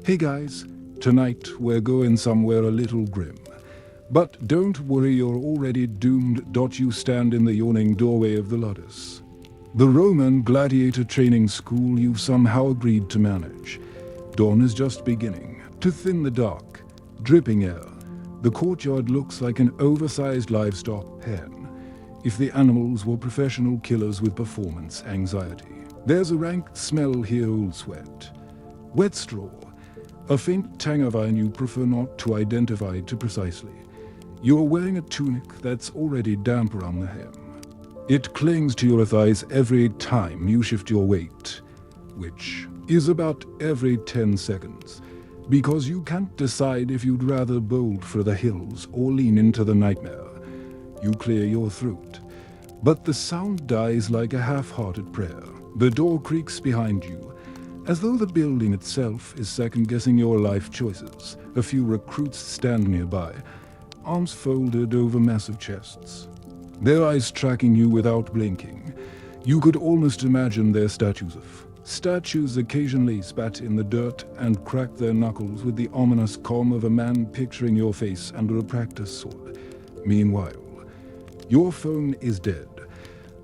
Hey guys, tonight we're going somewhere a little grim. But don't worry, you're already doomed. You stand in the yawning doorway of the Ludus, the Roman gladiator training school you've somehow agreed to manage. Dawn is just beginning to thin the dark, dripping air. The courtyard looks like an oversized livestock pen, if the animals were professional killers with performance anxiety. There's a rank smell here, old sweat, wet straw, a faint tang of iron you prefer not to identify too precisely. You're wearing a tunic that's already damp around the hem. It clings to your thighs every time you shift your weight, which is about every 10 seconds, because you can't decide if you'd rather bolt for the hills or lean into the nightmare. You clear your throat, but the sound dies like a half-hearted prayer. The door creaks behind you, as though the building itself is second-guessing your life choices. A few recruits stand nearby, arms folded over massive chests, their eyes tracking you without blinking. You could almost imagine they're statues occasionally spat in the dirt and crack their knuckles with the ominous calm of a man picturing your face under a practice sword. Meanwhile, your phone is dead,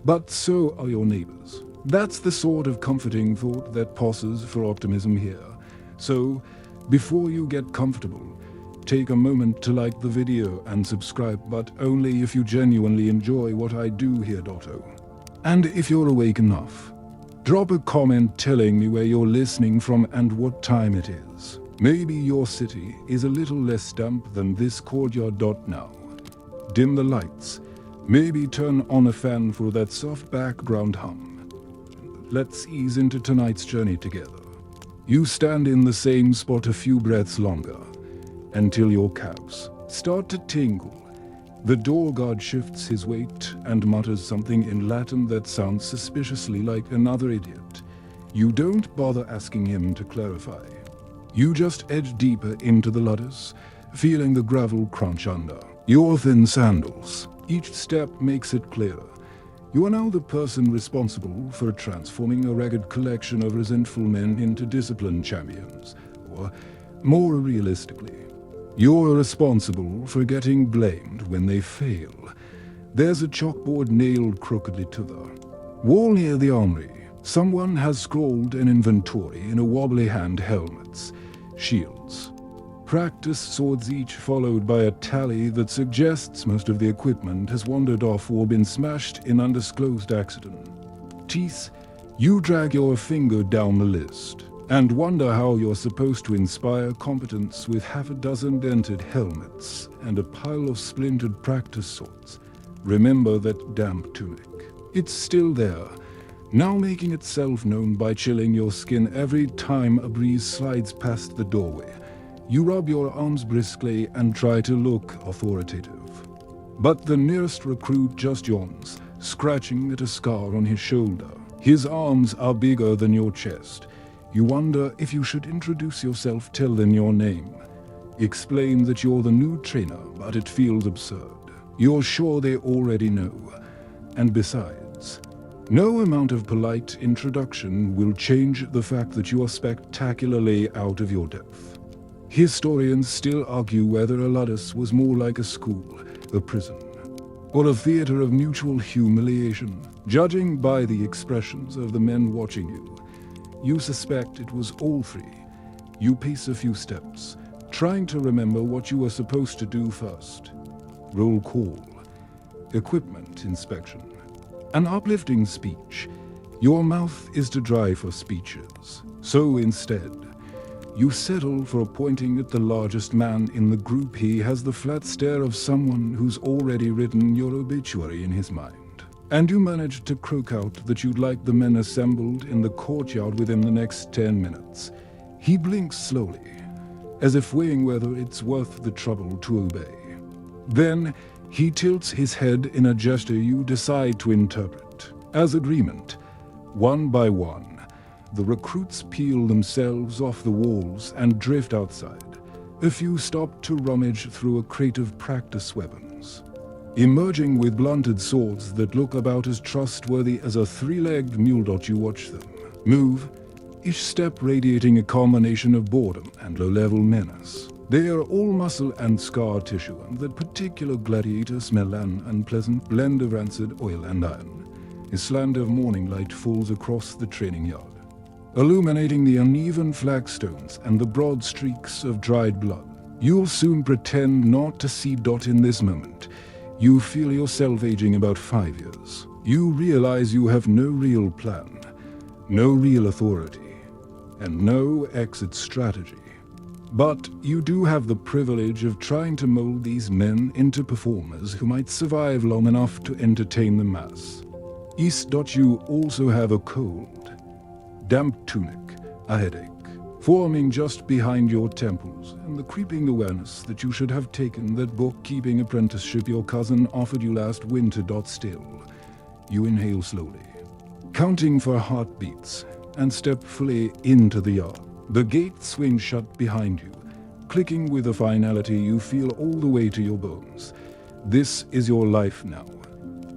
but so are your neighbors. That's the sort of comforting thought that pauses for optimism here. So, before you get comfortable, take a moment to like the video and subscribe, but only if you genuinely enjoy what I do here, Dotto. And if you're awake enough, drop a comment telling me where you're listening from and what time it is. Maybe your city is a little less damp than this courtyard. Now, dim the lights, maybe turn on a fan for that soft background hum. Let's ease into tonight's journey together. You stand in the same spot a few breaths longer, until your calves start to tingle. The door guard shifts his weight and mutters something in Latin that sounds suspiciously like another idiot. You don't bother asking him to clarify. You just edge deeper into the Ludus, feeling the gravel crunch under your thin sandals. Each step makes it clearer. You are now the person responsible for transforming a ragged collection of resentful men into disciplined champions. Or, more realistically, you're responsible for getting blamed when they fail. There's a chalkboard nailed crookedly to the wall near the armory. Someone has scrawled an inventory in a wobbly hand: helmets, shields, practice swords, each followed by a tally that suggests most of the equipment has wandered off or been smashed in undisclosed accident. Teeth, you drag your finger down the list and wonder how you're supposed to inspire competence with half a dozen dented helmets and a pile of splintered practice swords. Remember that damp tunic. It's still there, now making itself known by chilling your skin every time a breeze slides past the doorway. You rub your arms briskly and try to look authoritative. But the nearest recruit just yawns, scratching at a scar on his shoulder. His arms are bigger than your chest. You wonder if you should introduce yourself, tell them your name, explain that you're the new trainer, but it feels absurd. You're sure they already know. And besides, no amount of polite introduction will change the fact that you are spectacularly out of your depth. Historians still argue whether a Ludus was more like a school, a prison, or a theater of mutual humiliation. Judging by the expressions of the men watching you, you suspect it was all three. You pace a few steps, trying to remember what you were supposed to do first. Roll call, equipment inspection, an uplifting speech. Your mouth is too dry for speeches, so instead, you settle for pointing at the largest man in the group. He has the flat stare of someone who's already written your obituary in his mind. And you manage to croak out that you'd like the men assembled in the courtyard within the next 10 minutes. He blinks slowly, as if weighing whether it's worth the trouble to obey. Then, he tilts his head in a gesture you decide to interpret as agreement. One by one, the recruits peel themselves off the walls and drift outside. A few stop to rummage through a crate of practice weapons, emerging with blunted swords that look about as trustworthy as a three-legged mule. You watch them move, each step radiating a combination of boredom and low-level menace. They are all muscle and scar tissue, and that particular gladiator smell an unpleasant blend of rancid oil and iron. A slant of morning light falls across the training yard, illuminating the uneven flagstones and the broad streaks of dried blood. You'll soon pretend not to see Dot in this moment. You feel yourself aging about 5 years. You realize you have no real plan, no real authority, and no exit strategy. But you do have the privilege of trying to mold these men into performers who might survive long enough to entertain the mass. You also have a cold, damp tunic, a headache, forming just behind your temples, and the creeping awareness that you should have taken that bookkeeping apprenticeship your cousin offered you last winter. Still, you inhale slowly, counting for heartbeats, and step fully into the yard. The gate swings shut behind you, clicking with a finality you feel all the way to your bones. This is your life now,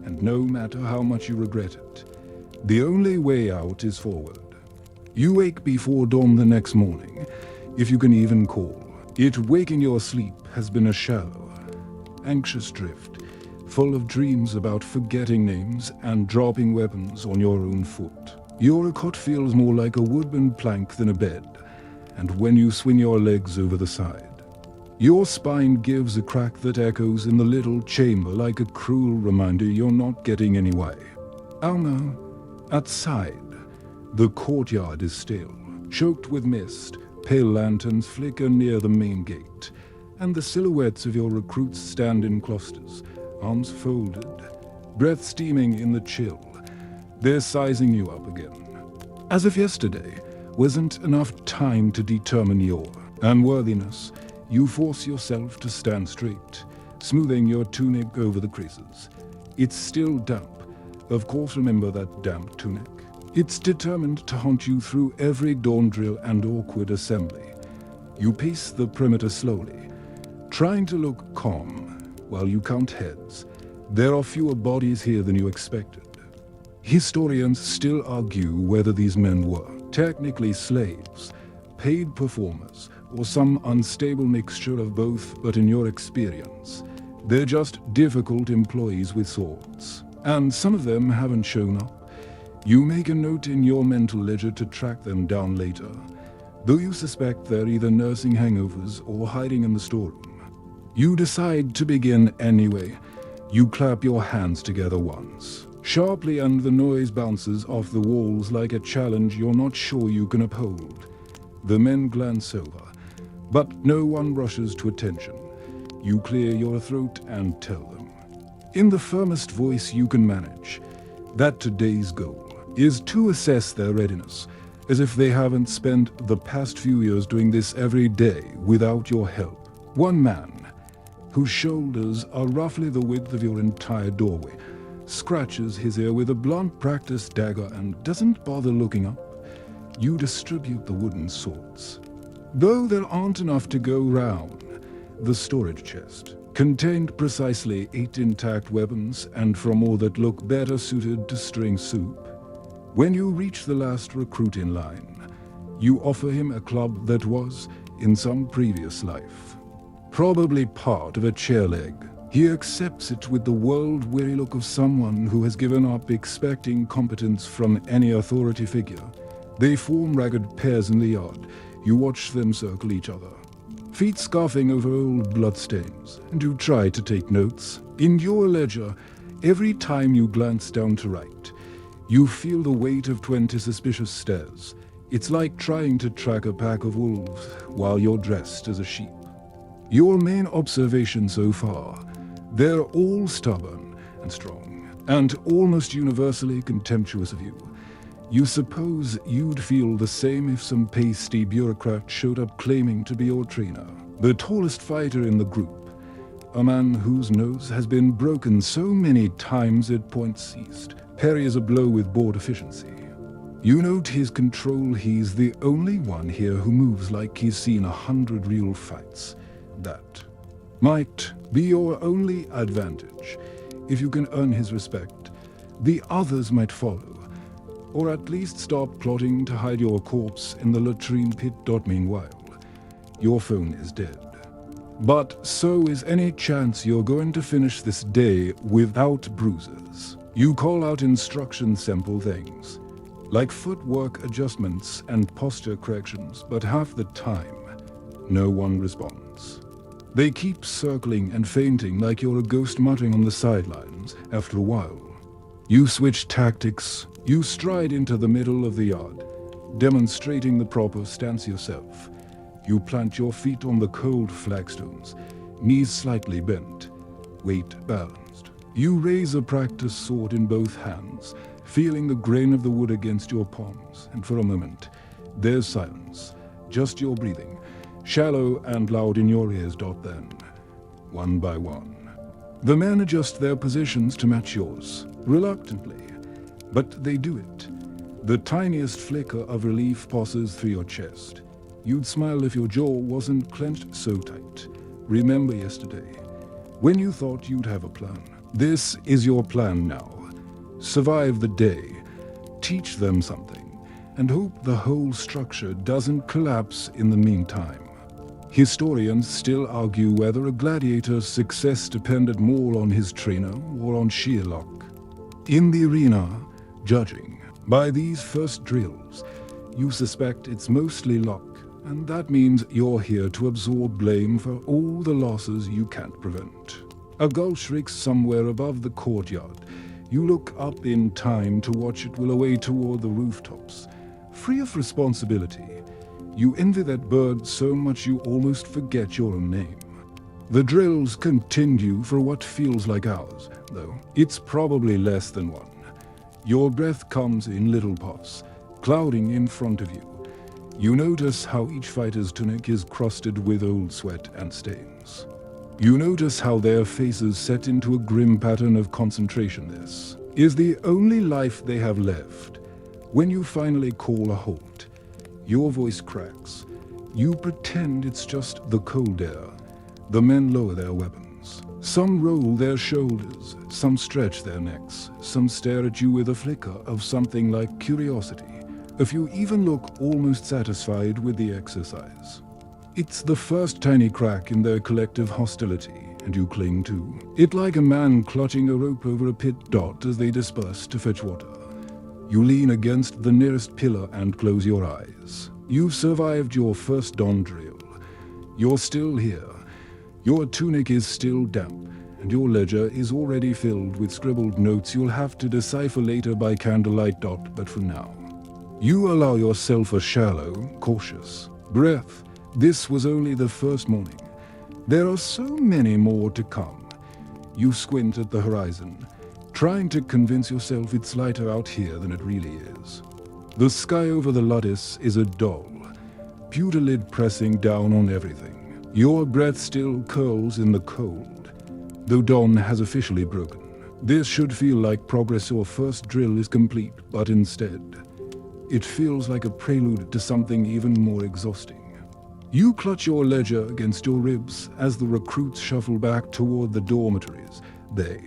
and no matter how much you regret it, the only way out is forward. You wake before dawn the next morning, if you can even call it waking. Your sleep has been a shallow, anxious drift, full of dreams about forgetting names and dropping weapons on your own foot. Your cot feels more like a wooden plank than a bed, and when you swing your legs over the side, your spine gives a crack that echoes in the little chamber like a cruel reminder you're not getting anyway. Oh no, outside, the courtyard is still, choked with mist. Pale lanterns flicker near the main gate, and the silhouettes of your recruits stand in clusters, arms folded, breath steaming in the chill. They're sizing you up again, as if yesterday wasn't enough time to determine your unworthiness. You force yourself to stand straight, smoothing your tunic over the creases. It's still damp. Of course, remember that damp tunic. It's determined to haunt you through every dawn drill and awkward assembly. You pace the perimeter slowly, trying to look calm while you count heads. There are fewer bodies here than you expected. Historians still argue whether these men were technically slaves, paid performers, or some unstable mixture of both, but in your experience, they're just difficult employees with swords. And some of them haven't shown up. You make a note in your mental ledger to track them down later, though you suspect they're either nursing hangovers or hiding in the storeroom. You decide to begin anyway. You clap your hands together once, sharply, and the noise bounces off the walls like a challenge you're not sure you can uphold. The men glance over, but no one rushes to attention. You clear your throat and tell them, in the firmest voice you can manage, that today's goal is to assess their readiness, as if they haven't spent the past few years doing this every day without your help. One man, whose shoulders are roughly the width of your entire doorway, scratches his ear with a blunt practice dagger and doesn't bother looking up. You distribute the wooden swords, though there aren't enough to go round. The storage chest contained precisely 8 intact weapons, and from all that look better suited to string soup. When you reach the last recruit in line, you offer him a club that was, in some previous life, probably part of a chair leg. He accepts it with the world-weary look of someone who has given up expecting competence from any authority figure. They form ragged pairs in the yard. You watch them circle each other, feet scarfing over old bloodstains, and you try to take notes. In your ledger, every time you glance down to write, you feel the weight of 20 suspicious stares. It's like trying to track a pack of wolves while you're dressed as a sheep. Your main observation so far: they're all stubborn and strong, and almost universally contemptuous of you. You suppose you'd feel the same if some pasty bureaucrat showed up claiming to be your trainer. The tallest fighter in the group, a man whose nose has been broken so many times it points ceased, parries a blow with board efficiency. You note his control. He's the only one here who moves like he's seen 100 real fights. That might be your only advantage. If you can earn his respect, the others might follow. Or at least stop plotting to hide your corpse in the latrine pit. Meanwhile, your phone is dead. But so is any chance you're going to finish this day without bruises. You call out instruction simple things, like footwork adjustments and posture corrections, but half the time, no one responds. They keep circling and fainting like you're a ghost muttering on the sidelines. After a while, you switch tactics. You stride into the middle of the yard, demonstrating the proper stance yourself. You plant your feet on the cold flagstones, knees slightly bent, weight balanced. You raise a practice sword in both hands, feeling the grain of the wood against your palms, and for a moment, there's silence, just your breathing, shallow and loud in your ears. Then, one by one, the men adjust their positions to match yours, reluctantly, but they do it. The tiniest flicker of relief passes through your chest. You'd smile if your jaw wasn't clenched so tight. Remember yesterday, when you thought you'd have a plan. This is your plan now. Survive the day, teach them something, and hope the whole structure doesn't collapse in the meantime. Historians still argue whether a gladiator's success depended more on his trainer or on sheer luck. In the arena, judging by these first drills, you suspect it's mostly luck, and that means you're here to absorb blame for all the losses you can't prevent. A gull shrieks somewhere above the courtyard. You look up in time to watch it will away toward the rooftops. Free of responsibility, you envy that bird so much you almost forget your own name. The drills continue for what feels like hours, though it's probably less than one. Your breath comes in little puffs, clouding in front of you. You notice how each fighter's tunic is crusted with old sweat and stains. You notice how their faces set into a grim pattern of concentration. This is the only life they have left. When you finally call a halt, your voice cracks. You pretend it's just the cold air. The men lower their weapons. Some roll their shoulders, some stretch their necks, some stare at you with a flicker of something like curiosity. A few even look almost satisfied with the exercise. It's the first tiny crack in their collective hostility, and you cling to it like a man clutching a rope over a pit. As they disperse to fetch water, you lean against the nearest pillar and close your eyes. You've survived your first dawn drill. You're still here. Your tunic is still damp, and your ledger is already filled with scribbled notes you'll have to decipher later by candlelight. But for now, you allow yourself a shallow, cautious breath. This was only the first morning. There are so many more to come. You squint at the horizon, trying to convince yourself it's lighter out here than it really is. The sky over the Ludus is a dull, pewter lid pressing down on everything. Your breath still curls in the cold, though dawn has officially broken. This should feel like progress. Your first drill is complete, but instead, it feels like a prelude to something even more exhausting. You clutch your ledger against your ribs as the recruits shuffle back toward the dormitories. They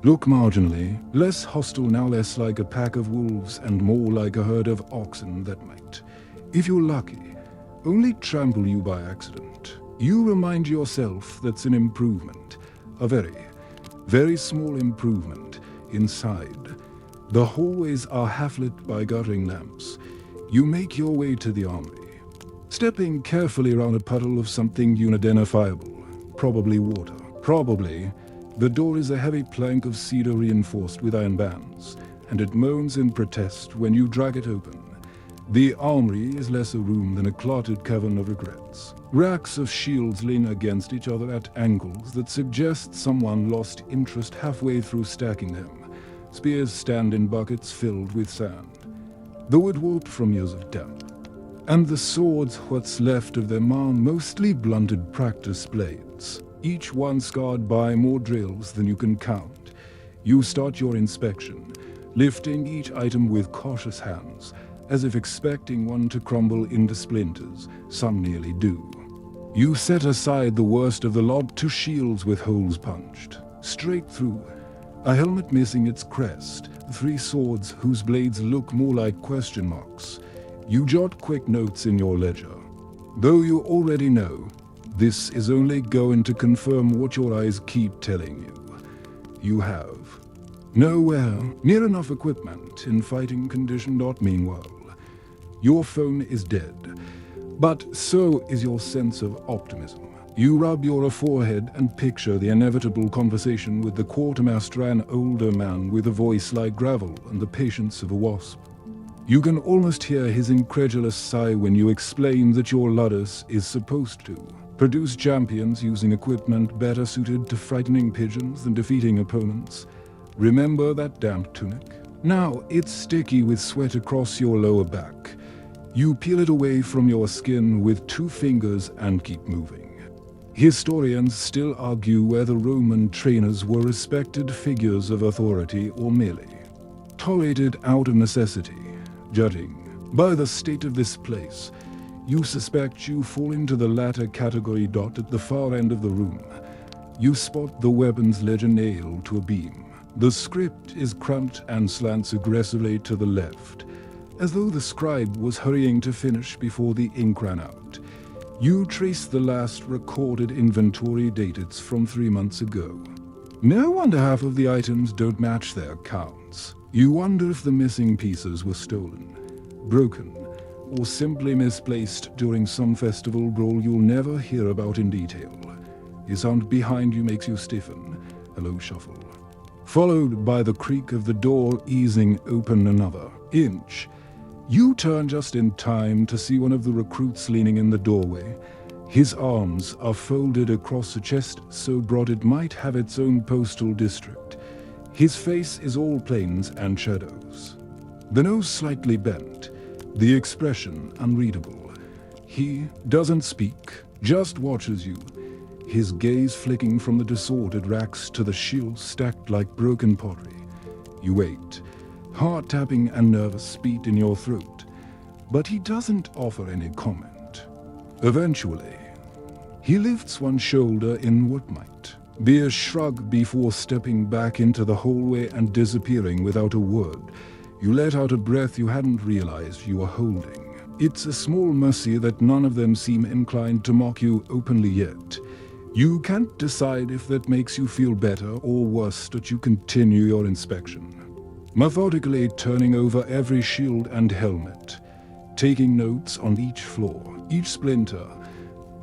look marginally less hostile now, less like a pack of wolves and more like a herd of oxen that might, if you're lucky, only trample you by accident. You remind yourself that's an improvement, a very, very small improvement. Inside, the hallways are half-lit by guttering lamps. You make your way to the armory, stepping carefully around a puddle of something unidentifiable, probably water. Probably, the door is a heavy plank of cedar reinforced with iron bands, and it moans in protest when you drag it open. The armory is less a room than a clotted cavern of regrets. Racks of shields lean against each other at angles that suggest someone lost interest halfway through stacking them. Spears stand in buckets filled with sand, the wood warped from years of damp. And the swords, what's left of them, are mostly blunted practice blades, each one scarred by more drills than you can count. You start your inspection, lifting each item with cautious hands, as if expecting one to crumble into splinters. Some nearly do. You set aside the worst of the lot to shields with holes punched straight through, a helmet missing its crest, 3 swords whose blades look more like question marks. You jot quick notes in your ledger. Though you already know, this is only going to confirm what your eyes keep telling you. You have nowhere near enough equipment in fighting condition. Meanwhile, your phone is dead, but so is your sense of optimism. You rub your forehead and picture the inevitable conversation with the quartermaster, an older man with a voice like gravel and the patience of a wasp. You can almost hear his incredulous sigh when you explain that your Ludus is supposed to produce champions using equipment better suited to frightening pigeons than defeating opponents. Remember that damp tunic? Now it's sticky with sweat across your lower back. You peel it away from your skin with 2 fingers and keep moving. Historians still argue whether Roman trainers were respected figures of authority or merely tolerated out of necessity. Judging by the state of this place, you suspect you fall into the latter category. At the far end of the room, you spot the weapon's ledger nailed to a beam. The script is crumped and slants aggressively to the left, as though the scribe was hurrying to finish before the ink ran out. You trace the last recorded inventory date. It's from 3 months ago. No wonder half of the items don't match their counts. You wonder if the missing pieces were stolen, broken, or simply misplaced during some festival brawl you'll never hear about in detail. A sound behind you makes you stiffen, a low shuffle, followed by the creak of the door easing open another inch. You turn just in time to see one of the recruits leaning in the doorway. His arms are folded across a chest so broad it might have its own postal district. His face is all planes and shadows, the nose slightly bent, the expression unreadable. He doesn't speak, just watches you, his gaze flicking from the disordered racks to the shields stacked like broken pottery. You wait, heart tapping and nervous beat in your throat, but he doesn't offer any comment. Eventually, he lifts one shoulder in what might be a shrug before stepping back into the hallway and disappearing without a word. You let out a breath you hadn't realized you were holding. It's a small mercy that none of them seem inclined to mock you openly yet. You can't decide if that makes you feel better or worse that you continue your inspection, methodically turning over every shield and helmet, taking notes on each flaw, each splinter,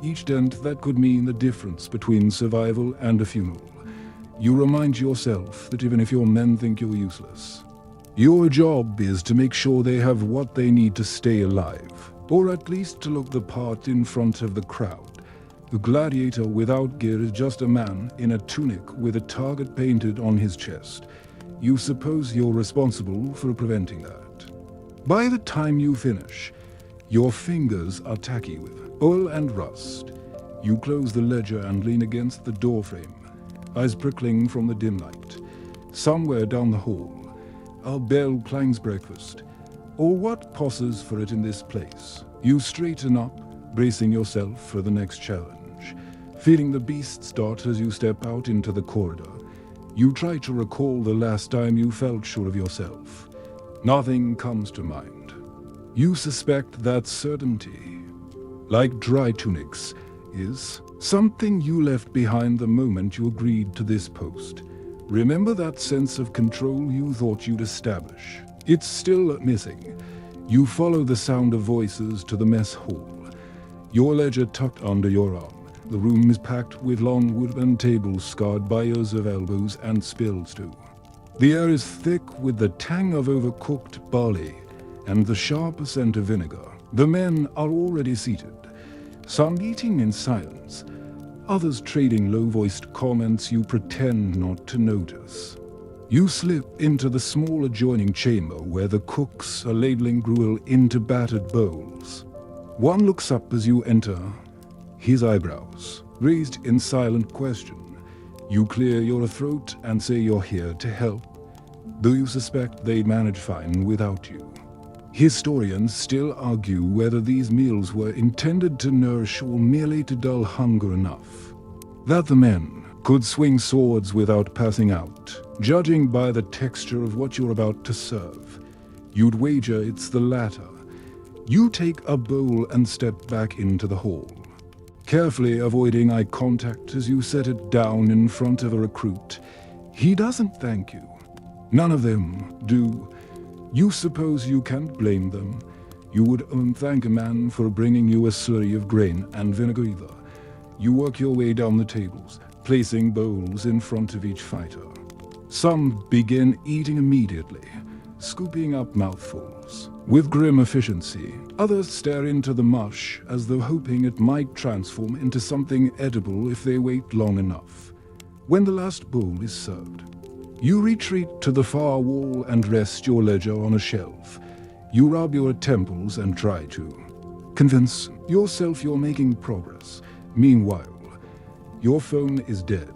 each dent that could mean the difference between survival and a funeral. You remind yourself that even if your men think you're useless, your job is to make sure they have what they need to stay alive, or at least to look the part in front of the crowd. The gladiator without gear is just a man in a tunic with a target painted on his chest. You suppose you're responsible for preventing that. By the time you finish, your fingers are tacky with oil and rust. You close the ledger and lean against the doorframe, eyes prickling from the dim light. Somewhere down the hall, a bell clangs breakfast, or what pauses for it in this place. You straighten up, bracing yourself for the next challenge, feeling the beast's dart as you step out into the corridor. You try to recall the last time you felt sure of yourself. Nothing comes to mind. You suspect that certainty, like dry tunics, is something you left behind the moment you agreed to this post. Remember that sense of control you thought you'd establish? It's still missing. You follow the sound of voices to the mess hall, your ledger tucked under your arm. The room is packed with long wooden tables scarred by years of elbows and spilled stew. The air is thick with the tang of overcooked barley and the sharp scent of vinegar. The men are already seated, some eating in silence, others trading low-voiced comments you pretend not to notice. You slip into the small adjoining chamber where the cooks are ladling gruel into battered bowls. One looks up as you enter, his eyebrows raised in silent question. You clear your throat and say you're here to help, though you suspect they'd manage fine without you. Historians still argue whether these meals were intended to nourish or merely to dull hunger enough that the men could swing swords without passing out. Judging by the texture of what you're about to serve, you'd wager it's the latter. You take a bowl and step back into the hall, carefully avoiding eye contact as you set it down in front of a recruit. He doesn't thank you. None of them do. You suppose you can't blame them. You would thank a man for bringing you a slurry of grain and vinegar either. You work your way down the tables, placing bowls in front of each fighter. Some begin eating immediately, scooping up mouthfuls. With grim efficiency, others stare into the mush as though hoping it might transform into something edible if they wait long enough. When the last bowl is served, you retreat to the far wall and rest your ledger on a shelf. You rub your temples and try to convince yourself you're making progress. Meanwhile, your phone is dead,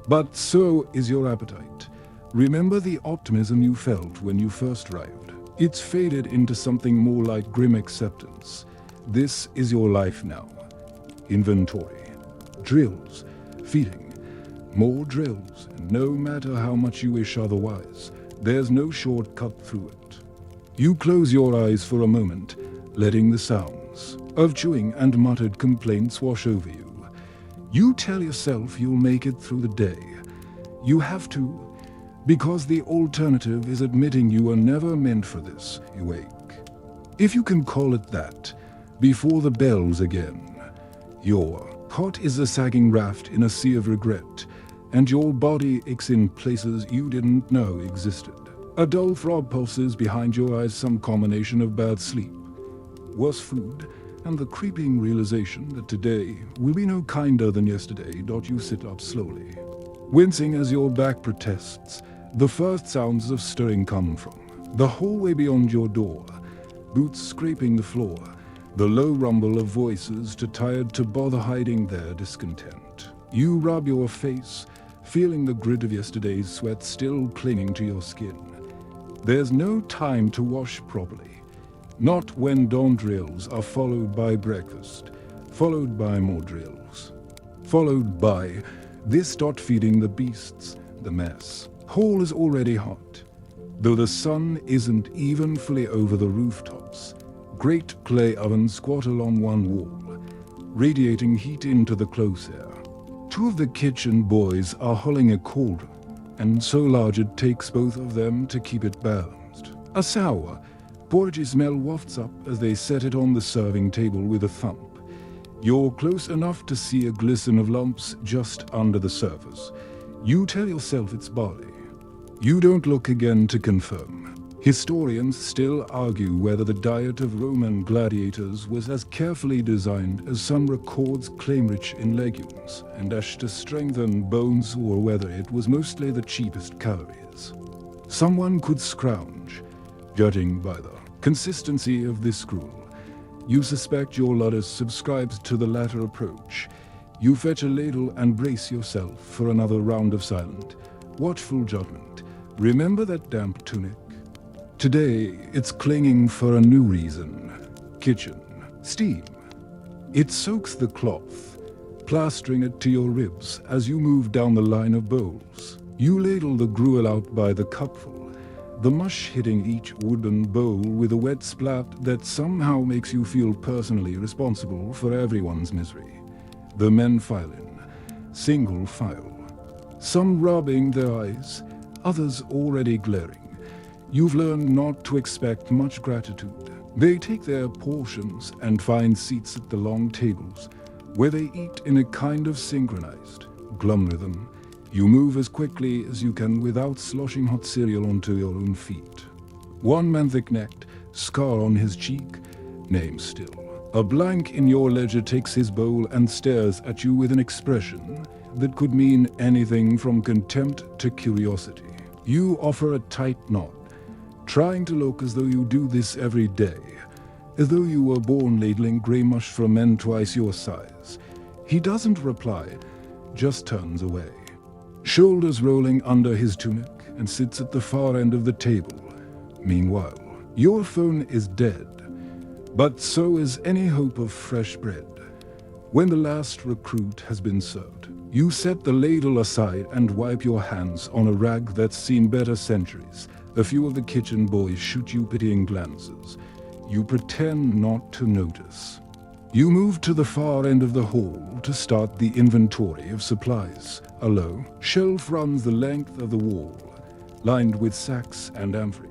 but so is your appetite. Remember the optimism you felt when you first arrived. It's faded into something more like grim acceptance. This is your life now. Inventory, drills, feeding, more drills, and no matter how much you wish otherwise, there's no shortcut through it. You close your eyes for a moment, letting the sounds of chewing and muttered complaints wash over you. You tell yourself you'll make it through the day. You have to, because the alternative is admitting you were never meant for this. You wake, if you can call it that, before the bells again. Your heart is a sagging raft in a sea of regret, and your body aches in places you didn't know existed. A dull throb pulses behind your eyes, some combination of bad sleep, worse food, and the creeping realization that today will be no kinder than yesterday. You sit up slowly, wincing as your back protests. The first sounds of stirring come from the hallway beyond your door, boots scraping the floor, the low rumble of voices too tired to bother hiding their discontent. You rub your face, feeling the grit of yesterday's sweat still clinging to your skin. There's no time to wash properly. Not when dawn drills are followed by breakfast, followed by more drills, followed by this. Feeding the beasts, the mess. Hall is already hot, though the sun isn't even fully over the rooftops. Great clay ovens squat along one wall, radiating heat into the close air. Two of the kitchen boys are hulling a cauldron, and so large it takes both of them to keep it balanced. A sour, porridgey smell wafts up as they set it on the serving table with a thump. You're close enough to see a glisten of lumps just under the surface. You tell yourself it's barley. You don't look again to confirm. Historians still argue whether the diet of Roman gladiators was as carefully designed as some records claim, rich in legumes and ash to strengthen bones, or whether it was mostly the cheapest calories someone could scrounge. Judging by the consistency of this gruel, you suspect your Ludus subscribes to the latter approach. You fetch a ladle and brace yourself for another round of silent, watchful judgment. Remember that damp tunic? Today, it's clinging for a new reason. Kitchen. Steam. It soaks the cloth, plastering it to your ribs as you move down the line of bowls. You ladle the gruel out by the cupful, the mush hitting each wooden bowl with a wet splat that somehow makes you feel personally responsible for everyone's misery. The men file in, single file. Some rubbing their eyes, others already glaring. You've learned not to expect much gratitude. They take their portions and find seats at the long tables, where they eat in a kind of synchronized, glum rhythm. You move as quickly as you can without sloshing hot cereal onto your own feet. One man thick-necked, scar on his cheek, name still. A blank in your ledger takes his bowl and stares at you with an expression that could mean anything from contempt to curiosity. You offer a tight nod, trying to look as though you do this every day, as though you were born ladling grey mush for men twice your size. He doesn't reply, just turns away, shoulders rolling under his tunic, and sits at the far end of the table. Meanwhile, your phone is dead, but so is any hope of fresh bread. When the last recruit has been served, You set the ladle aside and wipe your hands on a rag that's seen better centuries. A few of the kitchen boys shoot you pitying glances. You pretend not to notice. You move to the far end of the hall to start the inventory of supplies. A low shelf runs the length of the wall, lined with sacks and amphorae.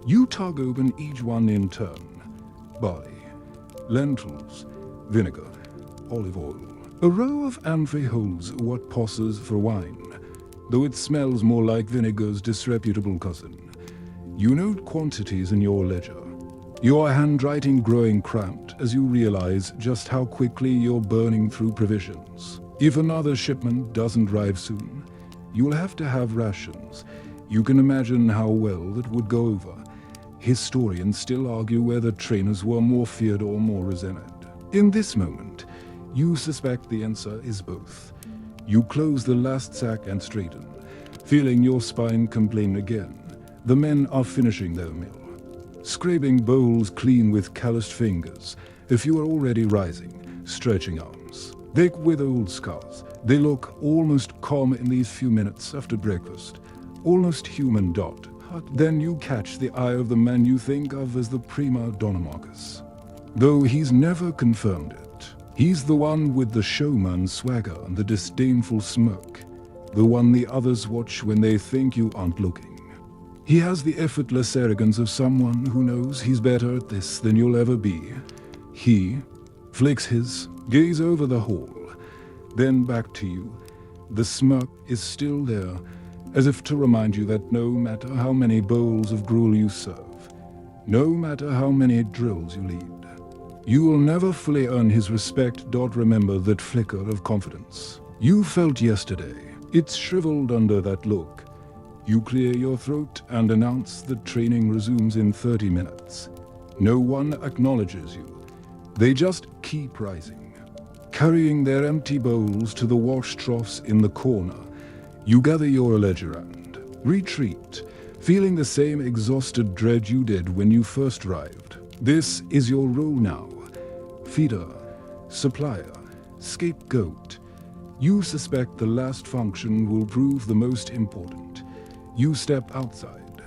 You tug open each one in turn. Barley, lentils, vinegar, olive oil. A row of amphorae holds what passes for wine, though it smells more like vinegar's disreputable cousin. You note quantities in your ledger. Your handwriting growing cramped as you realize just how quickly you're burning through provisions. If another shipment doesn't arrive soon, you'll have to have rations. You can imagine how well that would go over. Historians still argue whether trainers were more feared or more resented. In this moment, you suspect the answer is both. You close the last sack and straighten, feeling your spine complain again. The men are finishing their meal, scraping bowls clean with calloused fingers. If you are already rising, stretching arms. Thick with old scars, they look almost calm in these few minutes after breakfast. Almost human dot. But then you catch the eye of the man you think of as the prima donna Marcus. Though he's never confirmed it. He's the one with the showman swagger and the disdainful smirk. The one the others watch when they think you aren't looking. He has the effortless arrogance of someone who knows he's better at this than you'll ever be. He flicks his gaze over the hall, then back to you. The smirk is still there, as if to remind you that no matter how many bowls of gruel you serve, no matter how many drills you lead, you will never fully earn his respect. Remember that flicker of confidence you felt yesterday. It's shriveled under that look. You clear your throat and announce that training resumes in 30 minutes. No one acknowledges you. They just keep rising, carrying their empty bowls to the wash troughs in the corner. You gather your ledger and retreat, feeling the same exhausted dread you did when you first arrived. This is your role now. Feeder, supplier, scapegoat. You suspect the last function will prove the most important. You step outside,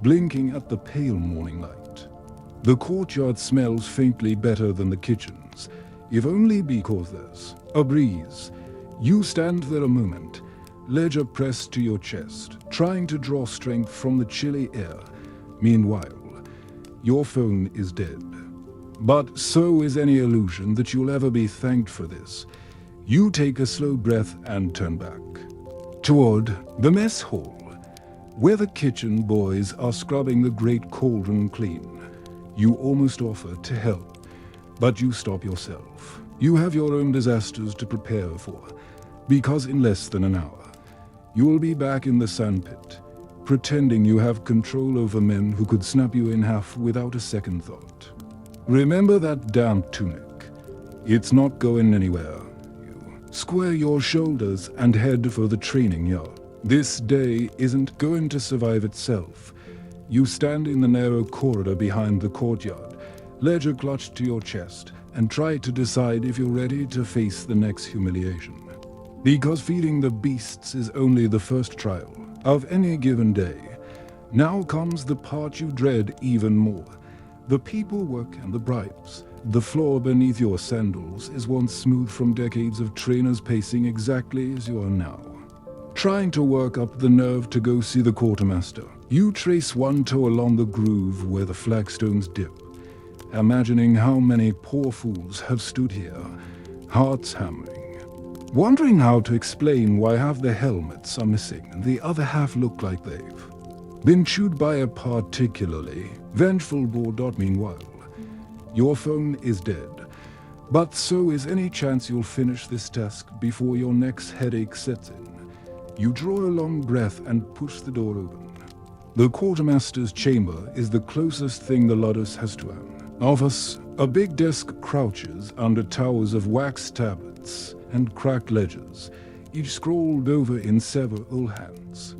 blinking at the pale morning light. The courtyard smells faintly better than the kitchens, if only because there's a breeze. You stand there a moment, ledger pressed to your chest, trying to draw strength from the chilly air. Meanwhile, your phone is dead. But so is any illusion that you'll ever be thanked for this. You take a slow breath and turn back toward the mess hall, where the kitchen boys are scrubbing the great cauldron clean. You almost offer to help, but you stop yourself. You have your own disasters to prepare for, because in less than an hour, you will be back in the sandpit, pretending you have control over men who could snap you in half without a second thought. Remember that damn tunic. It's not going anywhere. You square your shoulders and head for the training yard. This day isn't going to survive itself. You stand in the narrow corridor behind the courtyard, ledger clutched to your chest, and try to decide if you're ready to face the next humiliation. Because feeding the beasts is only the first trial of any given day. Now comes the part you dread even more. The people work and the bribes. The floor beneath your sandals is once smooth from decades of trainers pacing exactly as you are now. Trying to work up the nerve to go see the quartermaster, you trace one toe along the groove where the flagstones dip, imagining how many poor fools have stood here, hearts hammering, wondering how to explain why half the helmets are missing and the other half look like they've been chewed by a particularly vengeful boar. Meanwhile, your phone is dead, but so is any chance you'll finish this task before your next headache sets in. You draw a long breath and push the door open. The quartermaster's chamber is the closest thing the Ludus has to an office. A big desk crouches under towers of wax tablets and cracked ledgers, each scrolled over in several hands.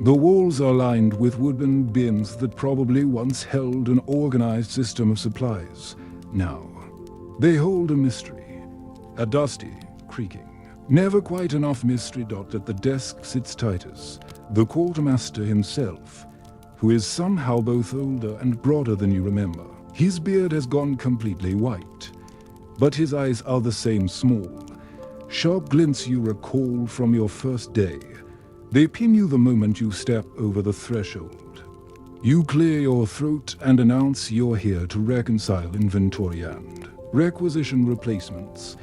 The walls are lined with wooden bins that probably once held an organized system of supplies. Now, they hold a mystery, a dusty, creaking Never quite enough mystery. At the desk sits Titus, the quartermaster himself, who is somehow both older and broader than you remember. His beard has gone completely white, but his eyes are the same small, sharp glints you recall from your first day. They pin you the moment you step over the threshold. You clear your throat and announce you're here to reconcile inventory and requisition replacements.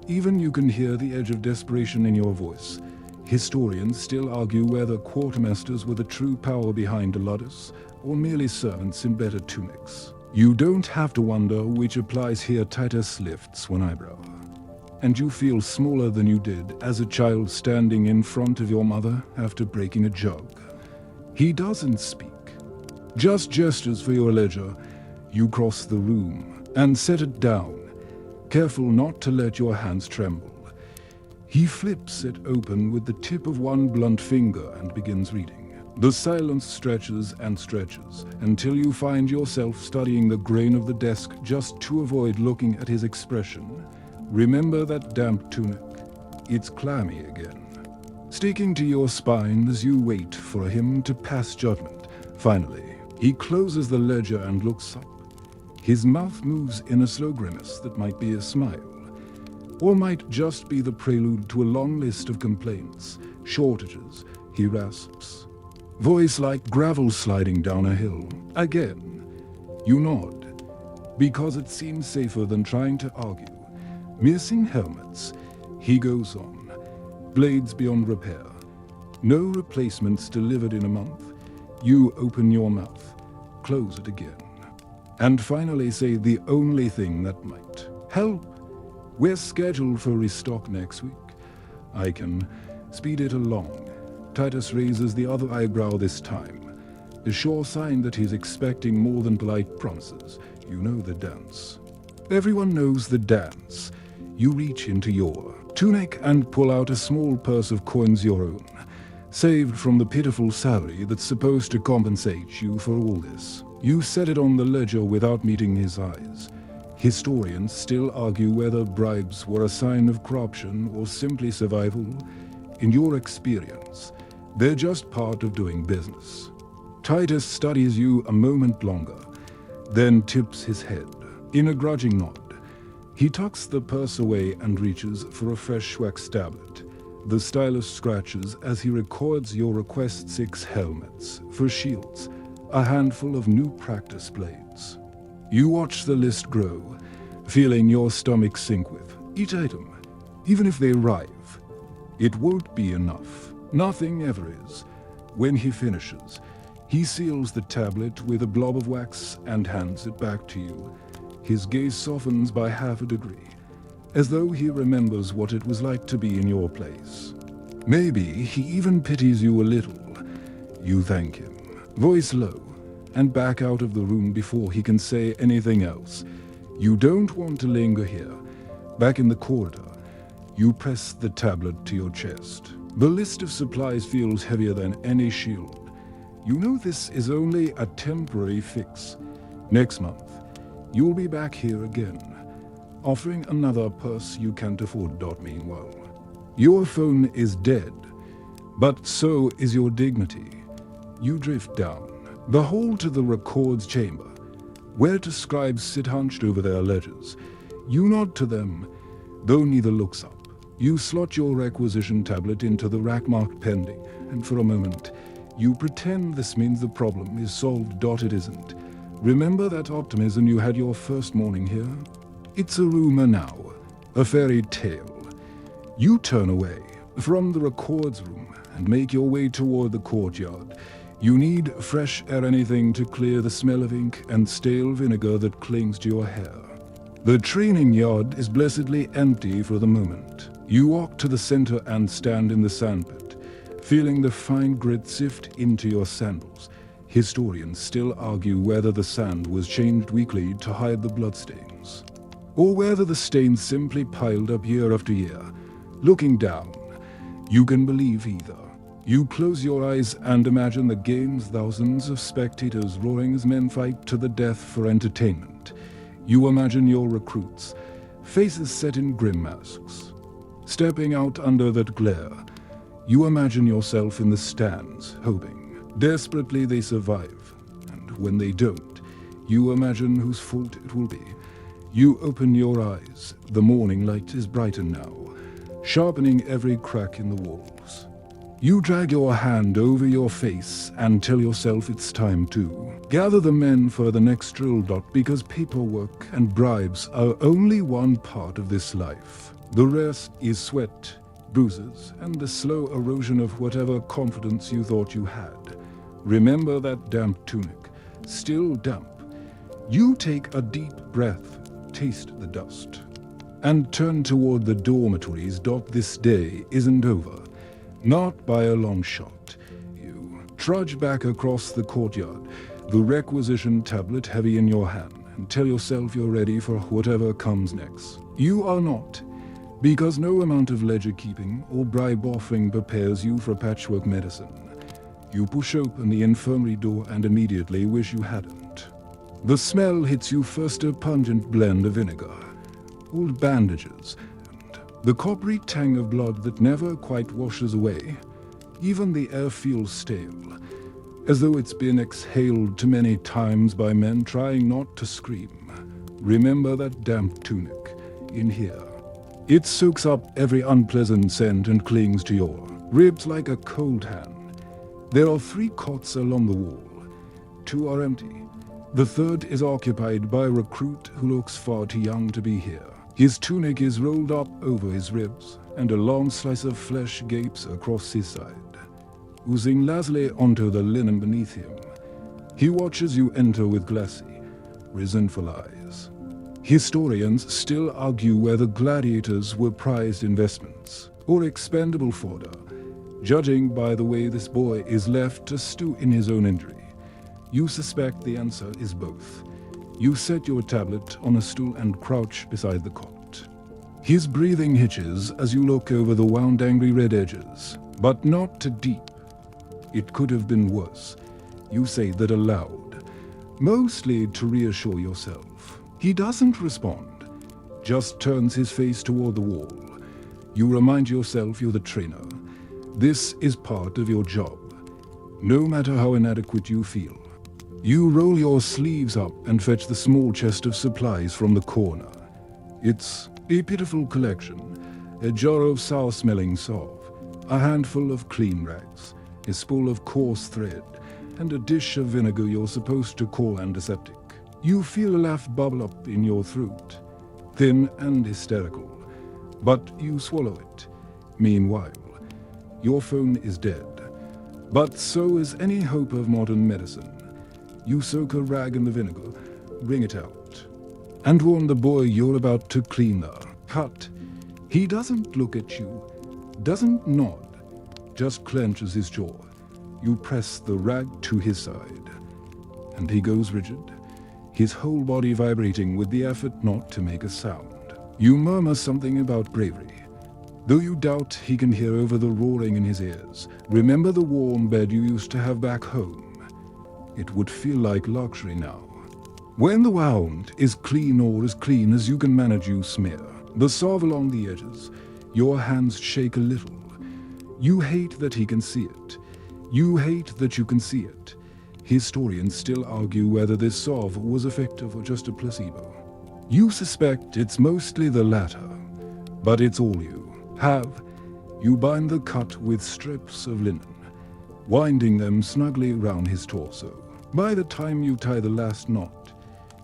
Even you can hear the edge of desperation in your voice. Historians still argue whether quartermasters were the true power behind Ludus, or merely servants in better tunics. You don't have to wonder which applies here. Titus lifts one eyebrow, and you feel smaller than you did as a child standing in front of your mother after breaking a jug. He doesn't speak, just gestures for your ledger. You cross the room and set it down, careful not to let your hands tremble. He flips it open with the tip of one blunt finger and begins reading. The silence stretches and stretches until you find yourself studying the grain of the desk just to avoid looking at his expression. Remember that damp tunic? It's clammy again, sticking to your spine as you wait for him to pass judgment. Finally, he closes the ledger and looks up. His mouth moves in a slow grimace that might be a smile, or might just be the prelude to a long list of complaints, shortages. He rasps, voice like gravel sliding down a hill. Again, you nod, because it seems safer than trying to argue. Missing helmets, he goes on. Blades beyond repair. No replacements delivered in a month. You open your mouth, close it again, and finally say the only thing that might help. We're scheduled for restock next week. I can speed it along. Titus raises the other eyebrow this time, a sure sign that he's expecting more than polite promises. You know the dance. Everyone knows the dance. You reach into your tunic and pull out a small purse of coins, your own, saved from the pitiful salary that's supposed to compensate you for all this. You set it on the ledger without meeting his eyes. Historians still argue whether bribes were a sign of corruption or simply survival. In your experience, they're just part of doing business. Titus studies you a moment longer, then tips his head in a grudging nod. He tucks the purse away and reaches for a fresh Schweppes tablet. The stylus scratches as he records your request: 6 helmets for shields, a handful of new practice blades. You watch the list grow, feeling your stomach sink with each item. Even if they arrive, it won't be enough. Nothing ever is. When he finishes, he seals the tablet with a blob of wax and hands it back to you. His gaze softens by half a degree, as though he remembers what it was like to be in your place. Maybe he even pities you a little. You thank him, voice low, and back out of the room before he can say anything else. You don't want to linger here. Back in the corridor, you press the tablet to your chest. The list of supplies feels heavier than any shield. You know this is only a temporary fix. Next month, you'll be back here again, offering another purse you can't afford. Meanwhile, your phone is dead, but so is your dignity. You drift down the hall to the records chamber, where the scribes sit hunched over their ledgers. You nod to them, though neither looks up. You slot your requisition tablet into the rack marked pending, and for a moment, you pretend this means the problem is solved. It isn't. Remember that optimism you had your first morning here? It's a rumor now, a fairy tale. You turn away from the records room and make your way toward the courtyard. You need fresh air, anything to clear the smell of ink and stale vinegar that clings to your hair. The training yard is blessedly empty for the moment. You walk to the center and stand in the sandpit, feeling the fine grit sift into your sandals. Historians still argue whether the sand was changed weekly to hide the bloodstains, or whether the stains simply piled up year after year. Looking down, you can believe either. You close your eyes and imagine the game's thousands of spectators roaring as men fight to the death for entertainment. You imagine your recruits, faces set in grim masks, Stepping out under that glare, you imagine yourself in the stands, hoping. Desperately they survive, and when they don't, you imagine whose fault it will be. You open your eyes. The morning light is brighter now, sharpening every crack in the walls. You drag your hand over your face and tell yourself it's time to gather the men for the next drill. Because paperwork and bribes are only one part of this life. The rest is sweat, bruises, and the slow erosion of whatever confidence you thought you had. Remember that damp tunic, still damp. You take a deep breath, taste the dust, and turn toward the dormitories. This day isn't over. Not by a long shot. You trudge back across the courtyard, the requisition tablet heavy in your hand, and tell yourself you're ready for whatever comes next. You are not, because no amount of ledger keeping or bribe offering prepares you for patchwork medicine. You push open the infirmary door and immediately wish you hadn't. The smell hits you first, a pungent blend of vinegar, old bandages, the coppery tang of blood that never quite washes away. Even the air feels stale, as though it's been exhaled too many times by men trying not to scream. Remember that damp tunic in here. It soaks up every unpleasant scent and clings to your ribs like a cold hand. There are 3 cots along the wall. 2 are empty. The third is occupied by a recruit who looks far too young to be here. His tunic is rolled up over his ribs, and a long slice of flesh gapes across his side, oozing lazily onto the linen beneath him. He watches you enter with glassy, resentful eyes. Historians still argue whether gladiators were prized investments or expendable fodder, judging by the way this boy is left to stew in his own injury. You suspect the answer is both. You set your tablet on a stool and crouch beside the cot. His breathing hitches as you look over the wound angry red edges, but not too deep. It could have been worse. You say that aloud, mostly to reassure yourself. He doesn't respond, just turns his face toward the wall. You remind yourself you're the trainer. This is part of your job, no matter how inadequate you feel. You roll your sleeves up and fetch the small chest of supplies from the corner. It's a pitiful collection. A jar of sour-smelling salve, a handful of clean rags, a spool of coarse thread, and a dish of vinegar you're supposed to call antiseptic. You feel a laugh bubble up in your throat, thin and hysterical, but you swallow it. Meanwhile, your phone is dead, but so is any hope of modern medicine. You soak a rag in the vinegar, wring it out, and warn the boy you're about to clean the cut. He doesn't look at you, doesn't nod, just clenches his jaw. You press the rag to his side, and he goes rigid, his whole body vibrating with the effort not to make a sound. You murmur something about bravery, though you doubt he can hear over the roaring in his ears. Remember the warm bed you used to have back home? It would feel like luxury now. When the wound is clean, or as clean as you can manage, you smear the salve along the edges. Your hands shake a little. You hate that he can see it. You hate that you can see it. Historians still argue whether this salve was effective or just a placebo. You suspect it's mostly the latter, but it's all you have. You bind the cut with strips of linen, winding them snugly around his torso. By the time you tie the last knot,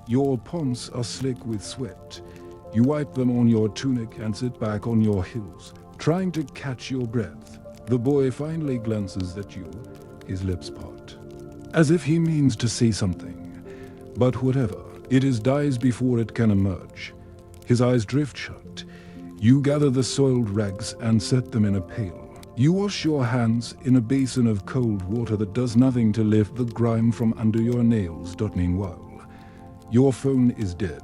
your palms are slick with sweat. You wipe them on your tunic and sit back on your heels, trying to catch your breath. The boy finally glances at you, his lips part, as if he means to say something. But whatever it is dies before it can emerge. His eyes drift shut. You gather the soiled rags and set them in a pail. You wash your hands in a basin of cold water that does nothing to lift the grime from under your nails. Meanwhile, your phone is dead,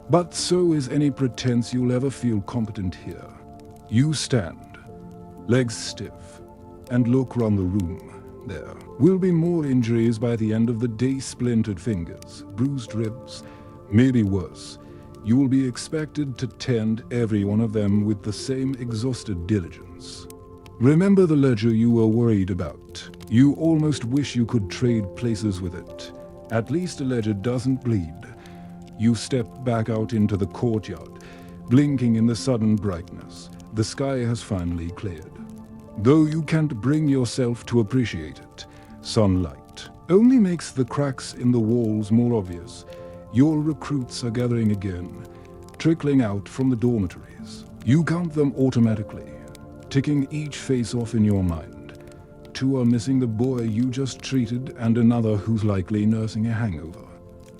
but so is any pretense you'll ever feel competent here. You stand, legs stiff, and look round the room. There will be more injuries by the end of the day: splintered fingers, bruised ribs, maybe worse. You will be expected to tend every one of them with the same exhausted diligence. Remember the ledger you were worried about. You almost wish you could trade places with it. At least a ledger doesn't bleed. You step back out into the courtyard, blinking in the sudden brightness. The sky has finally cleared. Though you can't bring yourself to appreciate it, sunlight only makes the cracks in the walls more obvious. Your recruits are gathering again, trickling out from the dormitories. You count them automatically, ticking each face off in your mind. 2 are missing the boy you just treated and another who's likely nursing a hangover.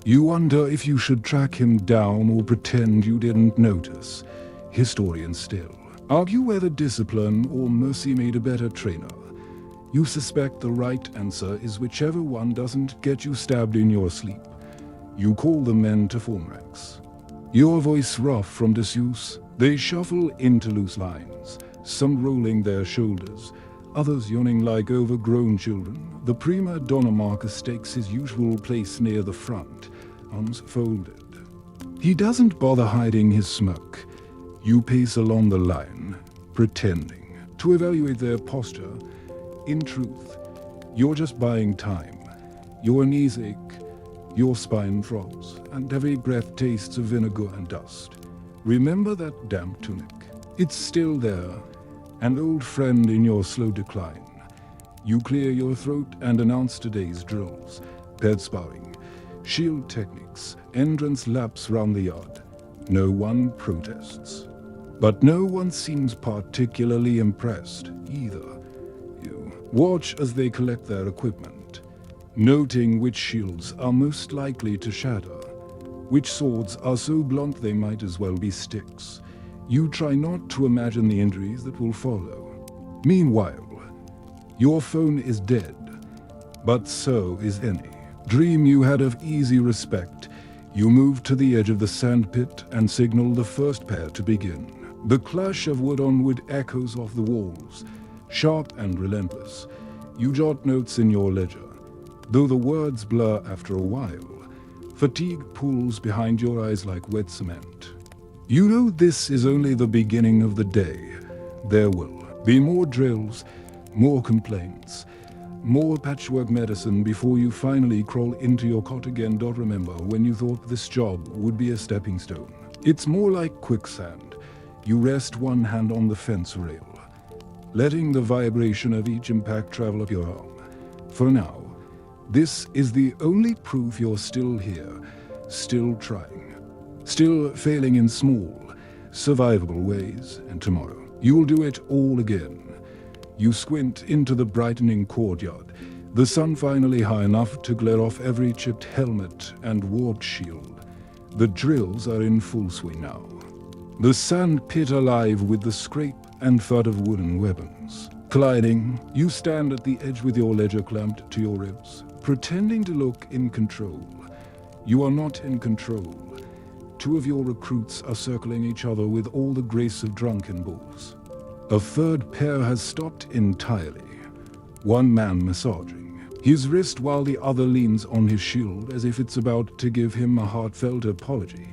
You wonder if you should track him down or pretend you didn't notice. Historians still argue whether discipline or mercy made a better trainer. You suspect the right answer is whichever one doesn't get you stabbed in your sleep. You call the men to form ranks. Your voice rough from disuse, they shuffle into loose lines, some rolling their shoulders, others yawning like overgrown children. The prima donna Marcus takes his usual place near the front, arms folded. He doesn't bother hiding his smirk. You pace along the line, pretending to evaluate their posture. In truth, you're just buying time. Your knees ache, your spine throbs, and every breath tastes of vinegar and dust. Remember that damp tunic. It's still there, an old friend in your slow decline. You clear your throat and announce today's drills. Ped sparring, shield techniques, entrance laps round the yard. No one protests. But no one seems particularly impressed either. You watch as they collect their equipment, noting which shields are most likely to shatter, which swords are so blunt they might as well be sticks. You try not to imagine the injuries that will follow. Meanwhile, your phone is dead, but so is any dream you had of easy respect. You move to the edge of the sandpit and signal the first pair to begin. The clash of wood on wood echoes off the walls, sharp and relentless. You jot notes in your ledger, though the words blur after a while. Fatigue pools behind your eyes like wet cement. You know this is only the beginning of the day. There will be more drills, more complaints, more patchwork medicine before you finally crawl into your cot again. Remember when you thought this job would be a stepping stone. It's more like quicksand. You rest one hand on the fence rail, letting the vibration of each impact travel up your arm. For now, this is the only proof you're still here, still trying, still failing in small, survivable ways, and tomorrow you will do it all again. You squint into the brightening courtyard, the sun finally high enough to glare off every chipped helmet and warped shield. The drills are in full swing now. The sand pit alive with the scrape and thud of wooden weapons. Colliding, you stand at the edge with your ledger clamped to your ribs, pretending to look in control. You are not in control. 2 of your recruits are circling each other with all the grace of drunken bulls. A third pair has stopped entirely, one man massaging his wrist while the other leans on his shield as if it's about to give him a heartfelt apology.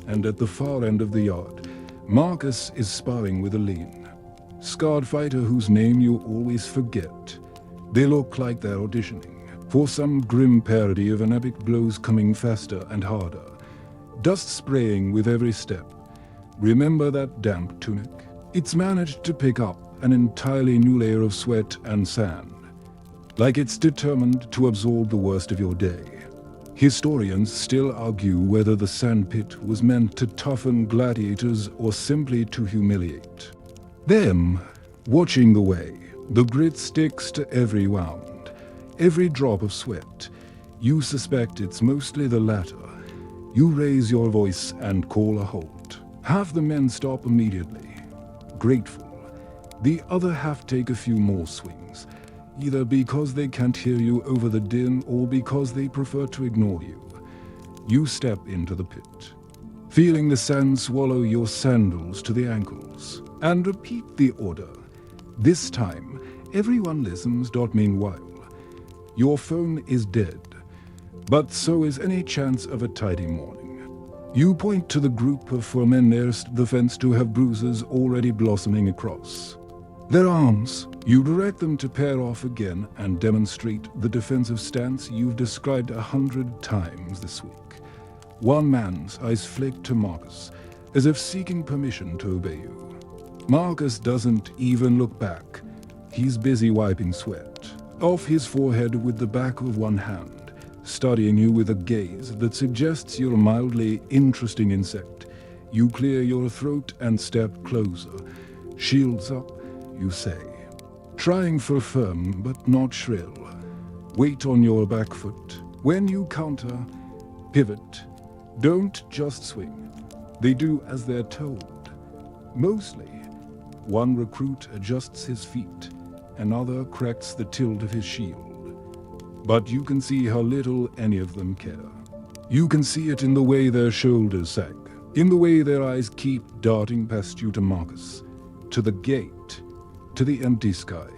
And at the far end of the yard, Marcus is sparring with a lean, scarred fighter whose name you always forget. They look like they're auditioning for some grim parody of an epic blows coming faster and harder, dust spraying with every step. Remember that damp tunic? It's managed to pick up an entirely new layer of sweat and sand, like it's determined to absorb the worst of your day. Historians still argue whether the sandpit was meant to toughen gladiators or simply to humiliate them. Watching the way, the grit sticks to every wound, every drop of sweat. You suspect it's mostly the latter. You raise your voice and call a halt. Half the men stop immediately, grateful. The other half take a few more swings, either because they can't hear you over the din or because they prefer to ignore you. You step into the pit, feeling the sand swallow your sandals to the ankles, and repeat the order. This time, everyone listens. Meanwhile, your phone is dead, but so is any chance of a tidy morning. You point to the group of 4 men nearest the fence to have bruises already blossoming across their arms. You direct them to pair off again and demonstrate the defensive stance you've described 100 times this week. One man's eyes flick to Marcus, as if seeking permission to obey you. Marcus doesn't even look back. He's busy wiping sweat off his forehead with the back of one hand, studying you with a gaze that suggests you're a mildly interesting insect. You clear your throat and step closer. Shields up, you say, trying for firm but not shrill. Weight on your back foot. When you counter, pivot. Don't just swing. They do as they're told. Mostly, one recruit adjusts his feet, another corrects the tilt of his shield. But you can see how little any of them care. You can see it in the way their shoulders sag, in the way their eyes keep darting past you to Marcus, to the gate, to the empty sky.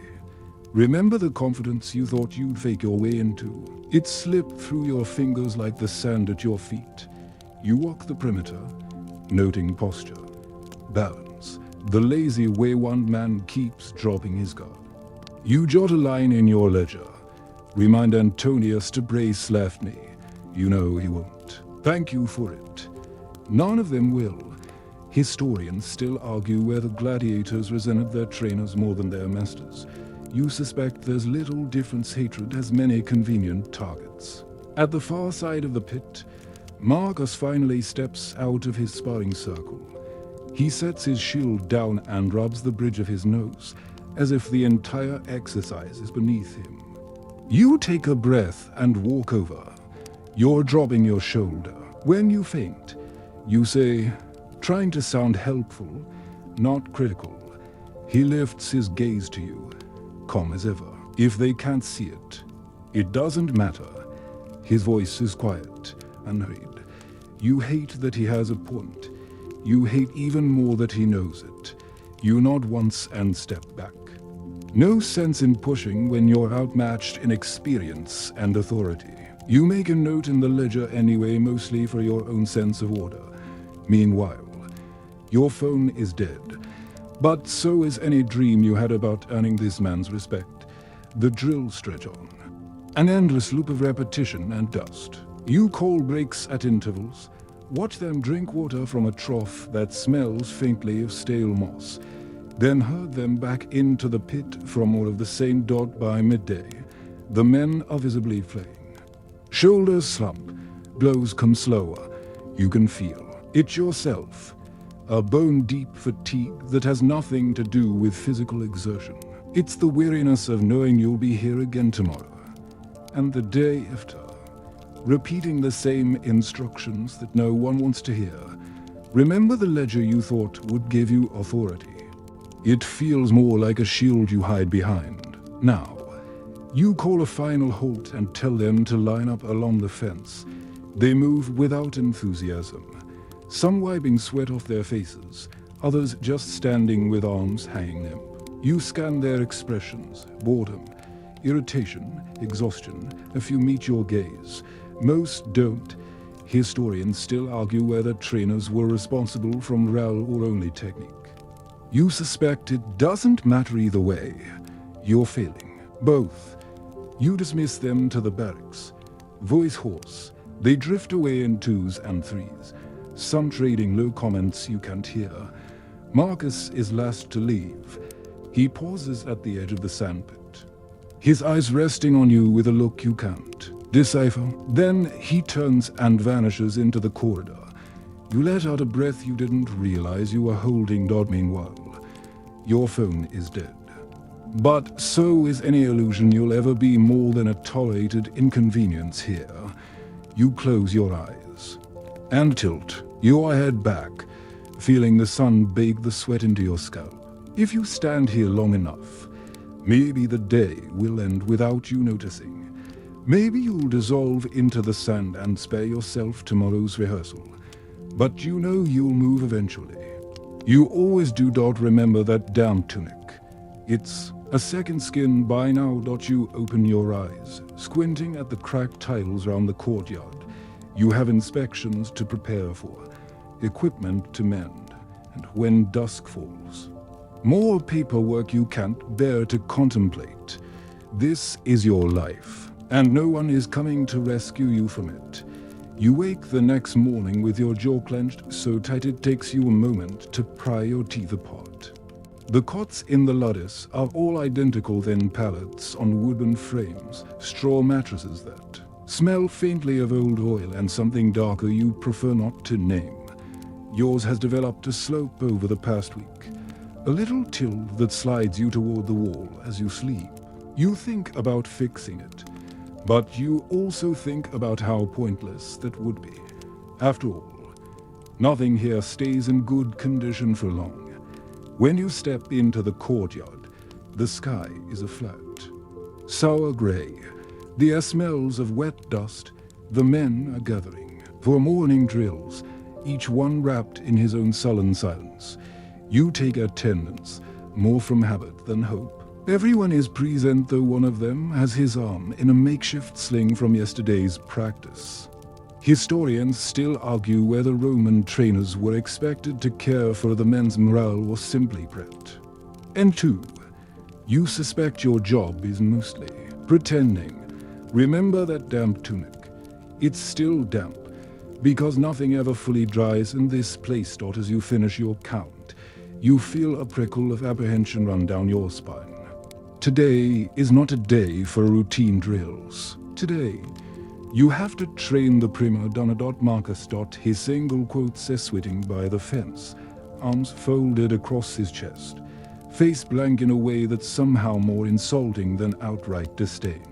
Remember the confidence you thought you'd fake your way into? It slipped through your fingers like the sand at your feet. You walk the perimeter, noting posture, balance, the lazy way one man keeps dropping his guard. You jot a line in your ledger. Remind Antonius to brace left knee. You know he won't. Thank you for it. None of them will. Historians still argue whether gladiators resented their trainers more than their masters. You suspect there's little difference. Hatred has many convenient targets. At the far side of the pit, Marcus finally steps out of his sparring circle. He sets his shield down and rubs the bridge of his nose, as if the entire exercise is beneath him. You take a breath and walk over. You're dropping your shoulder. When you faint, you say, trying to sound helpful, not critical. He lifts his gaze to you, calm as ever. If they can't see it, it doesn't matter. His voice is quiet, unhurried. You hate that he has a point. You hate even more that he knows it. You nod once and step back. No sense in pushing when you're outmatched in experience and authority. You make a note in the ledger anyway, mostly for your own sense of order. Meanwhile, your phone is dead. But so is any dream you had about earning this man's respect. The drills stretch on. An endless loop of repetition and dust. You call breaks at intervals. Watch them drink water from a trough that smells faintly of stale moss. Then herd them back into the pit from all of the same dot by midday. The men are visibly flaying. Shoulders slump. Blows come slower. You can feel it yourself. A bone-deep fatigue that has nothing to do with physical exertion. It's the weariness of knowing you'll be here again tomorrow, and the day after, repeating the same instructions that no one wants to hear. Remember the ledger you thought would give you authority. It feels more like a shield you hide behind. Now, you call a final halt and tell them to line up along the fence. They move without enthusiasm. Some wiping sweat off their faces, others just standing with arms hanging limp. You scan their expressions, boredom, irritation, exhaustion. A few meet your gaze. Most don't. Historians still argue whether trainers were responsible for morale or only technique. You suspect it doesn't matter either way. You're failing. Both. You dismiss them to the barracks. Voice hoarse. They drift away in 2s and 3s. Some trading low comments you can't hear. Marcus is last to leave. He pauses at the edge of the sandpit, his eyes resting on you with a look you can't decipher. Then he turns and vanishes into the corridor. You let out a breath you didn't realize you were holding. Meanwhile, your phone is dead. But so is any illusion you'll ever be more than a tolerated inconvenience here. You close your eyes and tilt your head back, feeling the sun bake the sweat into your scalp. If you stand here long enough, maybe the day will end without you noticing. Maybe you'll dissolve into the sand and spare yourself tomorrow's rehearsal. But you know you'll move eventually. You always do. Remember that damn tunic. It's a second skin by now. You open your eyes, squinting at the cracked tiles round the courtyard. You have inspections to prepare for, equipment to mend, and when dusk falls, more paperwork you can't bear to contemplate. This is your life, and no one is coming to rescue you from it. You wake the next morning with your jaw clenched so tight it takes you a moment to pry your teeth apart. The cots in the Ludus are all identical thin pallets on wooden frames, straw mattresses that smell faintly of old oil and something darker you prefer not to name. Yours has developed a slope over the past week, a little tilt that slides you toward the wall as you sleep. You think about fixing it, but you also think about how pointless that would be. After all, nothing here stays in good condition for long. When you step into the courtyard, the sky is afloat. Sour gray, the air smells of wet dust. The men are gathering for morning drills, each one wrapped in his own sullen silence. You take attendance, more from habit than hope. Everyone is present, though one of them has his arm in a makeshift sling from yesterday's practice. Historians still argue whether Roman trainers were expected to care for the men's morale or simply bred. And 2, you suspect your job is mostly pretending. Remember that damp tunic. It's still damp, because nothing ever fully dries in this place. As you finish your count, you feel a prickle of apprehension run down your spine. Today is not a day for routine drills. Today, you have to train the prima donna. Marcus. His single quote says, sitting by the fence, arms folded across his chest, face blank in a way that's somehow more insulting than outright disdain.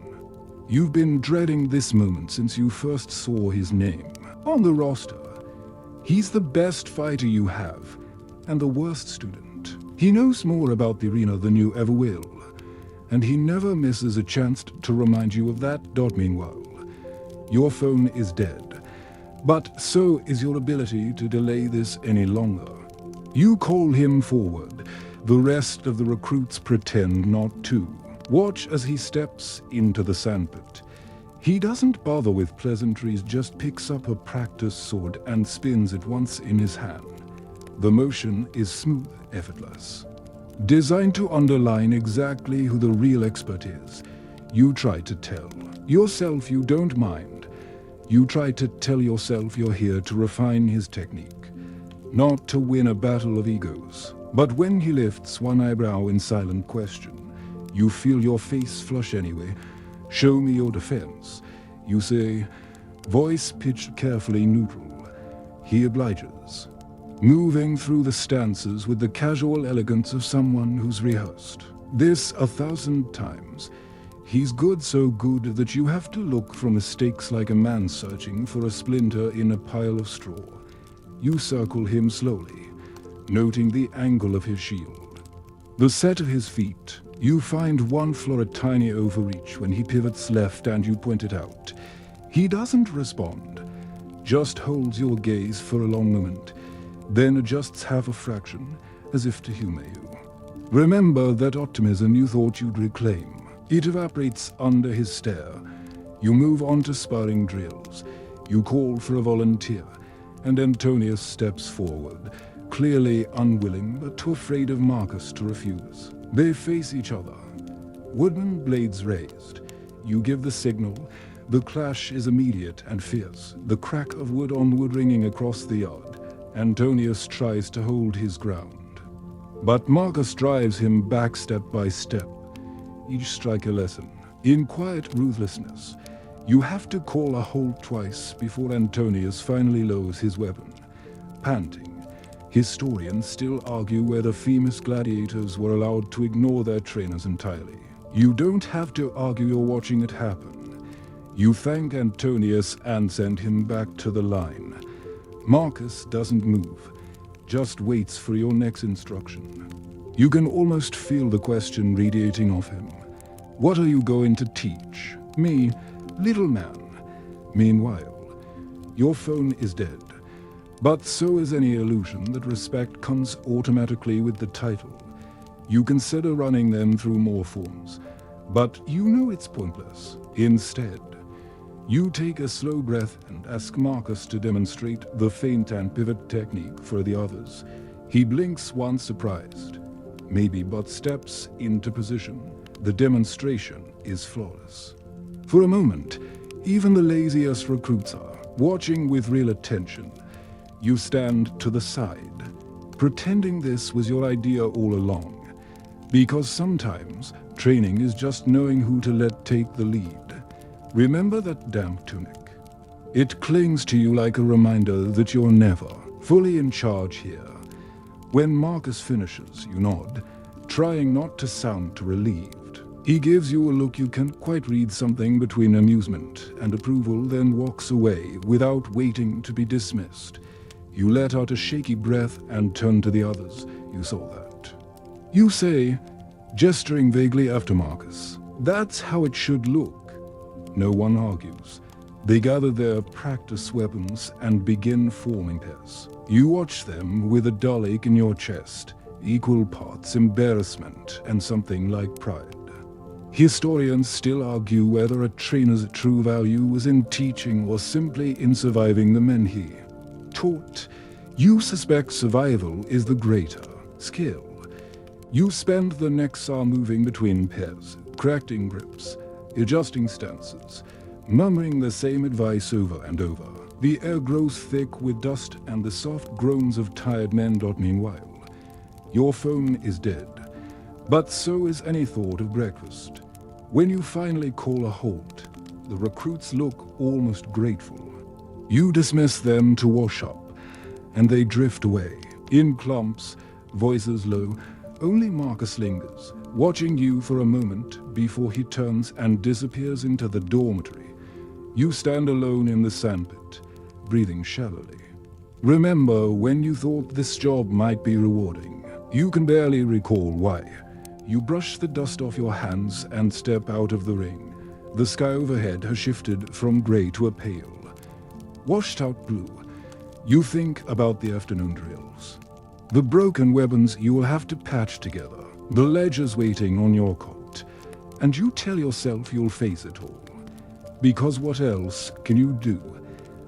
You've been dreading this moment since you first saw his name on the roster. He's the best fighter you have, and the worst student. He knows more about the arena than you ever will, and he never misses a chance to remind you of that. Meanwhile, your phone is dead, but so is your ability to delay this any longer. You call him forward. The rest of the recruits pretend not to. Watch as he steps into the sandpit. He doesn't bother with pleasantries, just picks up a practice sword and spins it once in his hand. The motion is smooth, effortless, designed to underline exactly who the real expert is. You try to tell yourself you don't mind. You try to tell yourself you're here to refine his technique, not to win a battle of egos. But when he lifts one eyebrow in silent question, you feel your face flush anyway. Show me your defense, you say, voice pitched carefully neutral. He obliges, moving through the stances with the casual elegance of someone who's rehearsed this 1,000 times. He's good, so good that you have to look for mistakes like a man searching for a splinter in a pile of straw. You circle him slowly, noting the angle of his shield, the set of his feet. You find one floor a tiny overreach when he pivots left and you point it out. He doesn't respond, just holds your gaze for a long moment, then adjusts half a fraction as if to humor you. Remember that optimism you thought you'd reclaim. It evaporates under his stare. You move on to sparring drills. You call for a volunteer, and Antonius steps forward, clearly unwilling but too afraid of Marcus to refuse. They face each other, wooden blades raised. You give the signal. The clash is immediate and fierce, the crack of wood on wood ringing across the yard. Antonius tries to hold his ground, but Marcus drives him back step by step, each strike a lesson. In quiet ruthlessness, you have to call a halt twice before Antonius finally lowers his weapon. Panting, historians still argue whether famous gladiators were allowed to ignore their trainers entirely. You don't have to argue, you're watching it happen. You thank Antonius and send him back to the line. Marcus doesn't move, just waits for your next instruction. You can almost feel the question radiating off him. What are you going to teach me, little man? Meanwhile, your phone is dead. But so is any illusion that respect comes automatically with the title. You consider running them through more forms, but you know it's pointless. Instead, You take a slow breath and ask Marcus to demonstrate the feint and pivot technique for the others. He blinks once surprised, maybe but steps into position. The demonstration is flawless. For a moment, even the laziest recruits are watching with real attention. You stand to the side, pretending this was your idea all along. Because sometimes, training is just knowing who to let take the lead. Remember that damp tunic. It clings to you like a reminder that you're never fully in charge here. When Marcus finishes, you nod, trying not to sound too relieved. He gives you a look you can't quite read, something between amusement and approval, then walks away without waiting to be dismissed. You let out a shaky breath and turn to the others. You saw that. You say, gesturing vaguely after Marcus, "That's how it should look." No one argues. They gather their practice weapons and begin forming pairs. You watch them with a dull ache in your chest, equal parts embarrassment and something like pride. Historians still argue whether a trainer's true value was in teaching or simply in surviving the men he taught. You suspect survival is the greater skill. You spend the next hour moving between pairs, correcting grips, adjusting stances, murmuring the same advice over and over. The air grows thick with dust and the soft groans of tired men. Meanwhile, your phone is dead, but so is any thought of breakfast. When you finally call a halt, the recruits look almost grateful. You dismiss them to wash up, and they drift away, in clumps, voices low. Only Marcus lingers, watching you for a moment before he turns and disappears into the dormitory. You stand alone in the sandpit, breathing shallowly. Remember when you thought this job might be rewarding. You can barely recall why. You brush the dust off your hands and step out of the ring. The sky overhead has shifted from gray to a pale, washed-out blue. You think about the afternoon drills. The broken weapons you will have to patch together. The ledgers waiting on your cot. And you tell yourself you'll face it all. Because what else can you do?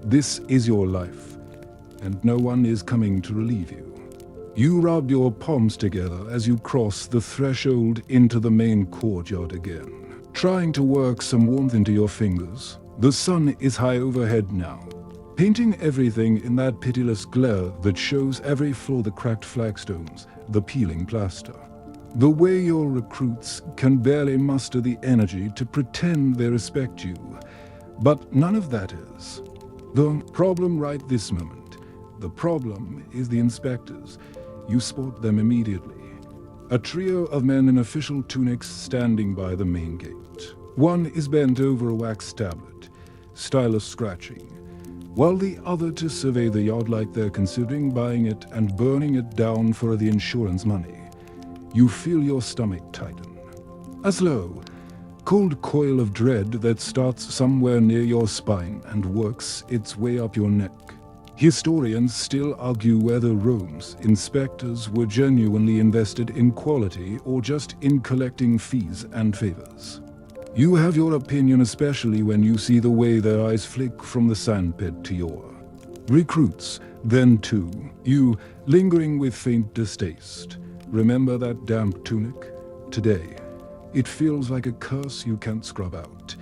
This is your life, and no one is coming to relieve you. You rub your palms together as you cross the threshold into the main courtyard again, trying to work some warmth into your fingers. The sun is high overhead now, painting everything in that pitiless glare that shows every flaw: the cracked flagstones, the peeling plaster. The way your recruits can barely muster the energy to pretend they respect you. But none of that is the problem right this moment. The problem is the inspectors. You spot them immediately. A trio of men in official tunics standing by the main gate. One is bent over a wax tablet, stylus scratching, while the other to survey the yard like they're considering buying it and burning it down for the insurance money. You feel your stomach tighten. A slow, cold coil of dread that starts somewhere near your spine and works its way up your neck. Historians still argue whether Rome's inspectors were genuinely invested in quality or just in collecting fees and favors. You have your opinion, especially when you see the way their eyes flick from the sandpit to your recruits. Then too, you, lingering with faint distaste, remember that damp tunic? Today, it feels like a curse you can't scrub out.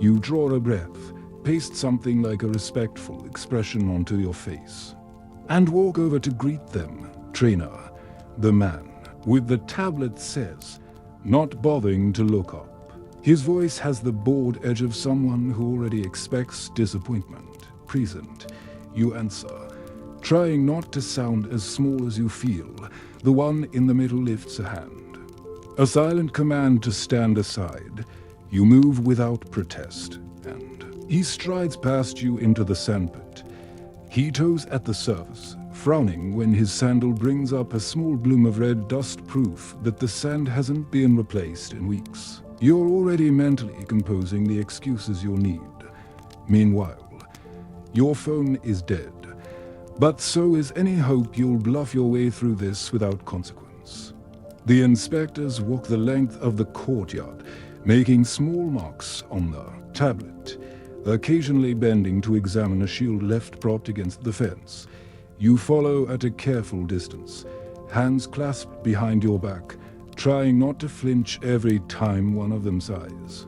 You draw a breath, paste something like a respectful expression onto your face, and walk over to greet them. Trainer, the man with the tablet says, not bothering to look up. His voice has the bored edge of someone who already expects disappointment. Present, you answer, trying not to sound as small as you feel. The one in the middle lifts a hand. A silent command to stand aside. You move without protest, and he strides past you into the sandpit. He toes at the surface, frowning when his sandal brings up a small bloom of red dust, proof that the sand hasn't been replaced in weeks. You're already mentally composing the excuses you'll need. Meanwhile, your phone is dead, but so is any hope you'll bluff your way through this without consequence. The inspectors walk the length of the courtyard, making small marks on the tablet. occasionally bending to examine a shield left propped against the fence. You follow at a careful distance, hands clasped behind your back, trying not to flinch every time one of them sighs.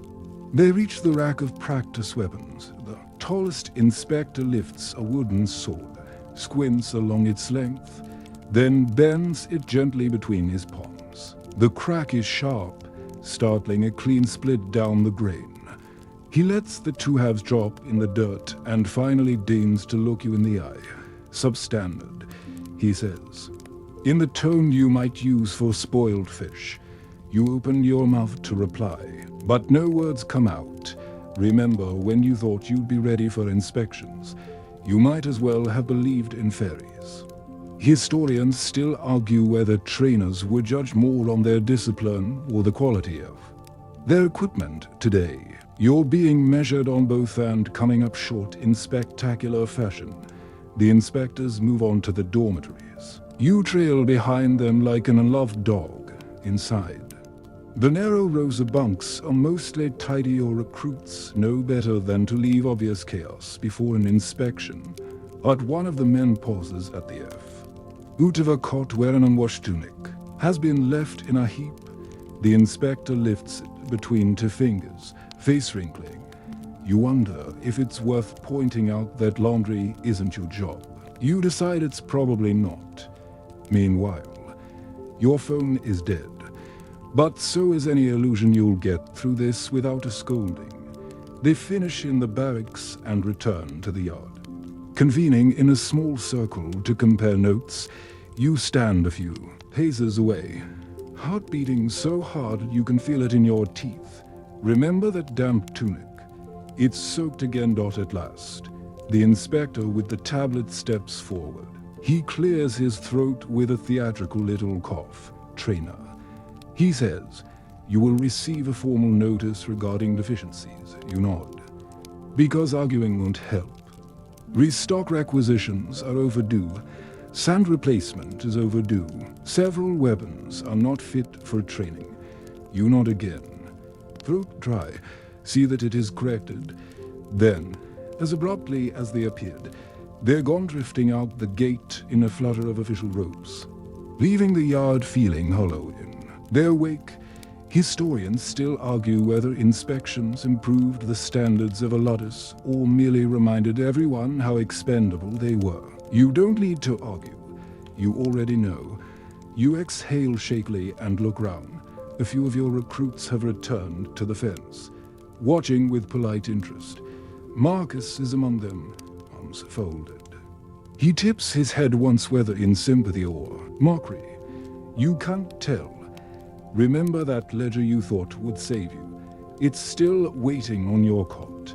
They reach the rack of practice weapons. The tallest inspector lifts a wooden sword, squints along its length, then bends it gently between his palms. The crack is sharp, startling a clean split down the grain. He lets the two halves drop in the dirt and finally deigns to look you in the eye. Substandard, he says, in the tone you might use for spoiled fish. You open your mouth to reply, but no words come out. Remember when you thought you'd be ready for inspections, you might as well have believed in fairies. Historians still argue whether trainers were judged more on their discipline or the quality of their equipment today. You're being measured on both and coming up short in spectacular fashion. The inspectors move on to the dormitories. You trail behind them like an unloved dog inside. The narrow rows of bunks are mostly tidy. Your recruits know better than to leave obvious chaos before an inspection, but one of the men pauses at the F. Out of a cot where an unwashed tunic has been left in a heap. The inspector lifts it between two fingers, face wrinkling. You wonder if it's worth pointing out that laundry isn't your job. You decide it's probably not. Meanwhile, your phone is dead. But so is any illusion you'll get through this without a scolding. They finish in the barracks and return to the yard. Convening in a small circle to compare notes, you stand a few paces away, heart beating so hard you can feel it in your teeth. Remember that damp tunic? It's soaked again. At last, the inspector with the tablet steps forward. He clears his throat with a theatrical little cough. Trainer, he says, you will receive a formal notice regarding deficiencies. You nod. Because arguing won't help. Restock requisitions are overdue. Sand replacement is overdue. Several weapons are not fit for training. You nod again. Throat dry. See that it is corrected. Then, as abruptly as they appeared, they're gone drifting out the gate in a flutter of official robes, leaving the yard feeling hollow in their wake. Historians still argue whether inspections improved the standards of a Ludus or merely reminded everyone how expendable they were. You don't need to argue. You already know. You exhale shakily and look round. A few of your recruits have returned to the fence, watching with polite interest. Marcus is among them, arms folded. He tips his head once, whether in sympathy or mockery. You can't tell. Remember that ledger you thought would save you? It's still waiting on your cot,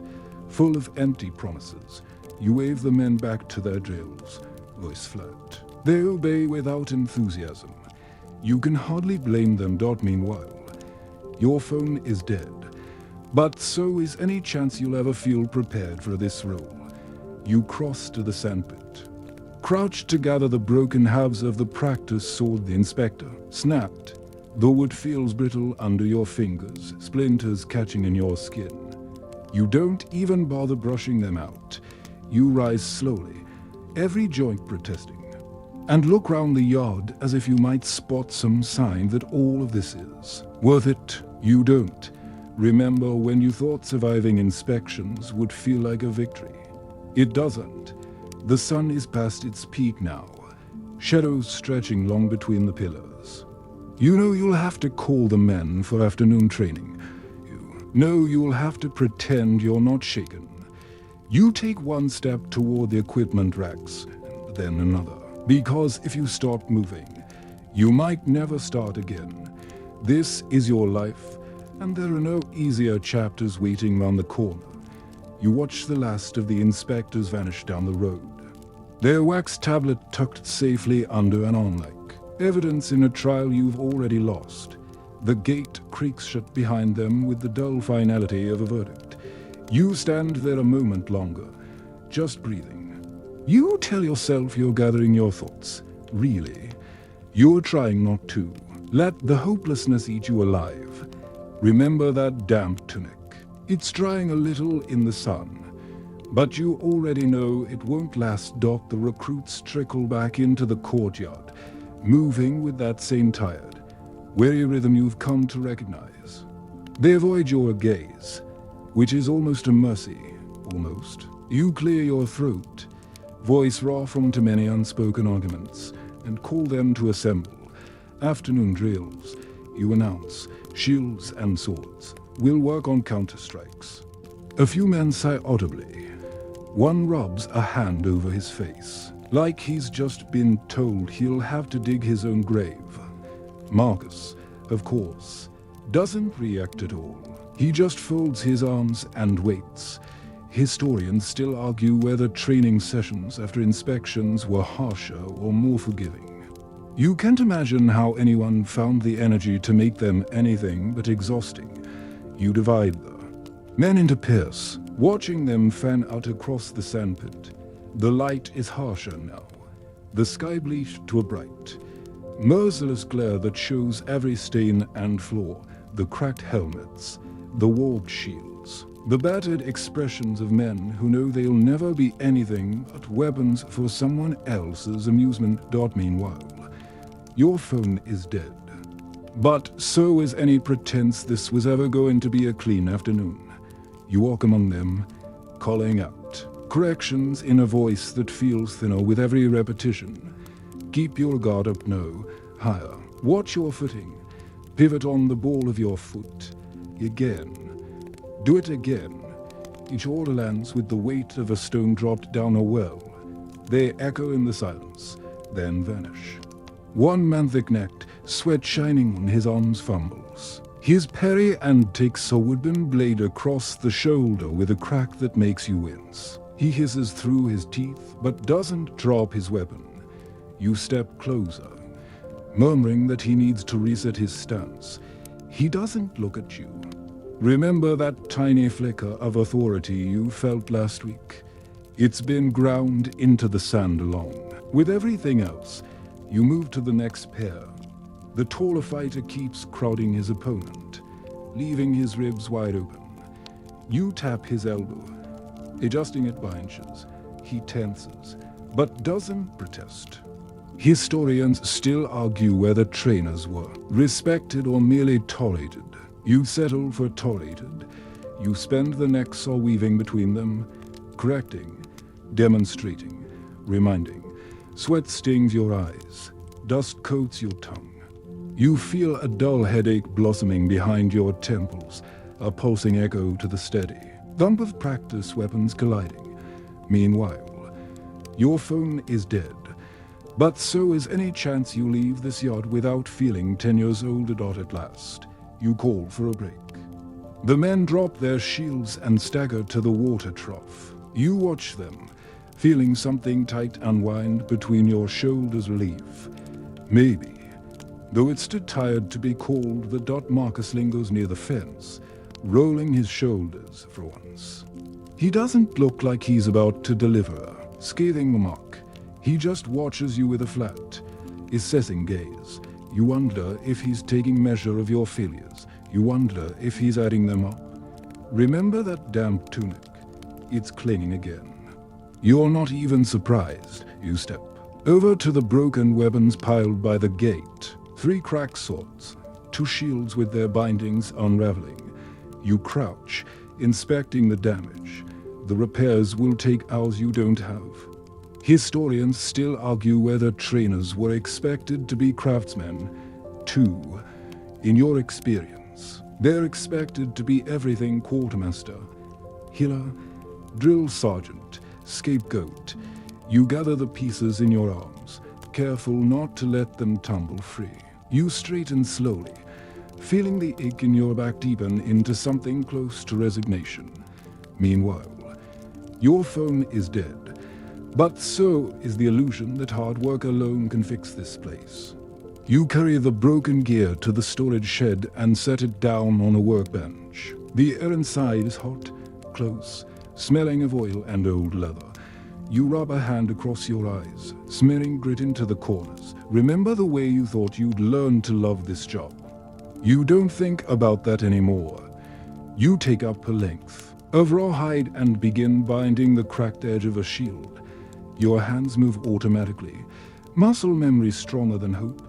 full of empty promises. You wave the men back to their drills, voice flat. They obey without enthusiasm. You can hardly blame them. Meanwhile, your phone is dead, but so is any chance you'll ever feel prepared for this role. You cross to the sandpit. Crouched to gather the broken halves of the practice sword the inspector snapped. The wood feels brittle under your fingers, splinters catching in your skin. You don't even bother brushing them out. You rise slowly, every joint protesting, and look round the yard as if you might spot some sign that all of this is worth it. You don't. Remember when you thought surviving inspections would feel like a victory? It doesn't. The sun is past its peak now, shadows stretching long between the pillars. You know you'll have to call the men for afternoon training. You know you'll have to pretend you're not shaken. You take one step toward the equipment racks, and then another. Because if you stop moving, you might never start again. This is your life, and there are no easier chapters waiting round the corner. You watch the last of the inspectors vanish down the road, their wax tablet tucked safely under an onlike. Evidence in a trial you've already lost. The gate creaks shut behind them with the dull finality of a verdict. You stand there a moment longer, just breathing. You tell yourself you're gathering your thoughts. Really, you're trying not to. Let the hopelessness eat you alive. Remember that damp tunic. It's drying a little in the sun. But you already know it won't last. The recruits trickle back into the courtyard, moving with that same tired, weary rhythm you've come to recognize. They avoid your gaze, which is almost a mercy, almost. You clear your throat, voice raw from too many unspoken arguments, and call them to assemble. Afternoon drills, you announce, shields and swords. We'll work on counter-strikes. A few men sigh audibly. One rubs a hand over his face, like he's just been told he'll have to dig his own grave. Marcus, of course, doesn't react at all. He just folds his arms and waits. Historians still argue whether training sessions after inspections were harsher or more forgiving. You can't imagine how anyone found the energy to make them anything but exhausting. You divide the men into pairs, watching them fan out across the sandpit. The light is harsher now. The sky bleached to a bright, merciless glare that shows every stain and flaw, the cracked helmets, the warped shields, the battered expressions of men who know they'll never be anything but weapons for someone else's amusement. Meanwhile, your phone is dead. But so is any pretense this was ever going to be a clean afternoon. You walk among them, calling out corrections in a voice that feels thinner with every repetition. Keep your guard up, no, higher. Watch your footing. Pivot on the ball of your foot. Again. Do it again. Each order lands with the weight of a stone dropped down a well. They echo in the silence, then vanish. One man thick-necked, sweat shining on his arms, fumbles. His parry and takes a wooden blade across the shoulder with a crack that makes you wince. He hisses through his teeth, but doesn't drop his weapon. You step closer, murmuring that he needs to reset his stance. He doesn't look at you. Remember that tiny flicker of authority you felt last week? It's been ground into the sand along with everything else. You move to the next pair. The taller fighter keeps crowding his opponent, leaving his ribs wide open. You tap his elbow, adjusting it by inches. He tenses, but doesn't protest. Historians still argue whether trainers were respected or merely tolerated. You settle for tolerated. You spend the next saw weaving between them, correcting, demonstrating, reminding. Sweat stings your eyes. Dust coats your tongue. You feel a dull headache blossoming behind your temples, a pulsing echo to the steady thump of practice weapons colliding. Meanwhile, your phone is dead. But so is any chance you leave this yard without feeling 10 years old at last. You call for a break. The men drop their shields and stagger to the water trough. You watch them, feeling something tight unwind between your shoulders leave. Maybe, though it's too tired to be called, the Marcus lingers near the fence, rolling his shoulders for once. He doesn't look like he's about to deliver a scathing remark. He just watches you with a flat, assessing gaze. You wonder if he's taking measure of your failures. You wonder if he's adding them up. Remember that damp tunic? It's clinging again. You're not even surprised. You step over to the broken weapons piled by the gate. 3 cracked swords, 2 shields with their bindings unraveling. You crouch, inspecting the damage. The repairs will take hours you don't have. Historians still argue whether trainers were expected to be craftsmen, too. In your experience, they're expected to be everything: quartermaster, healer, drill sergeant, scapegoat. You gather the pieces in your arms, careful not to let them tumble free. You straighten slowly, feeling the ache in your back deepen into something close to resignation. Meanwhile, your phone is dead, but so is the illusion that hard work alone can fix this place. You carry the broken gear to the storage shed and set it down on a workbench. The air inside is hot, close, smelling of oil and old leather. You rub a hand across your eyes, smearing grit into the corners. Remember the way you thought you'd learn to love this job? You don't think about that anymore. You take up a length, of rawhide and begin binding the cracked edge of a shield. Your hands move automatically. Muscle memory stronger than hope.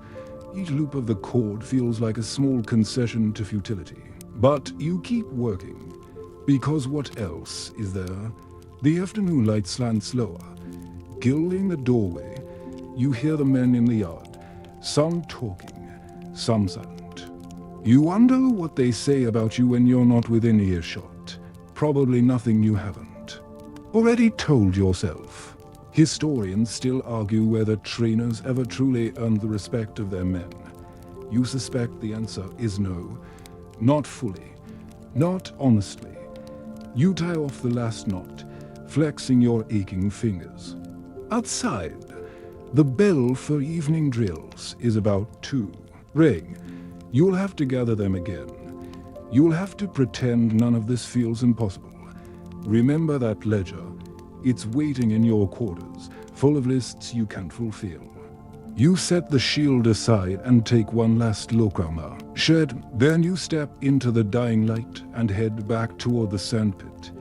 Each loop of the cord feels like a small concession to futility. But you keep working, because what else is there? The afternoon light slants lower. Gilding the doorway, you hear the men in the yard, some talking, some silent. You wonder what they say about you when you're not within earshot. Probably nothing you haven't already told yourself. Historians still argue whether trainers ever truly earned the respect of their men. You suspect the answer is no. Not fully. Not honestly. You tie off the last knot, flexing your aching fingers. Outside, the bell for evening drills is about to ring. You'll have to gather them again. You'll have to pretend none of this feels impossible. Remember that ledger. It's waiting in your quarters, full of lists you can't fulfill. You set the shield aside and take one last look around the shed. Then you step into the dying light and head back toward the sandpit.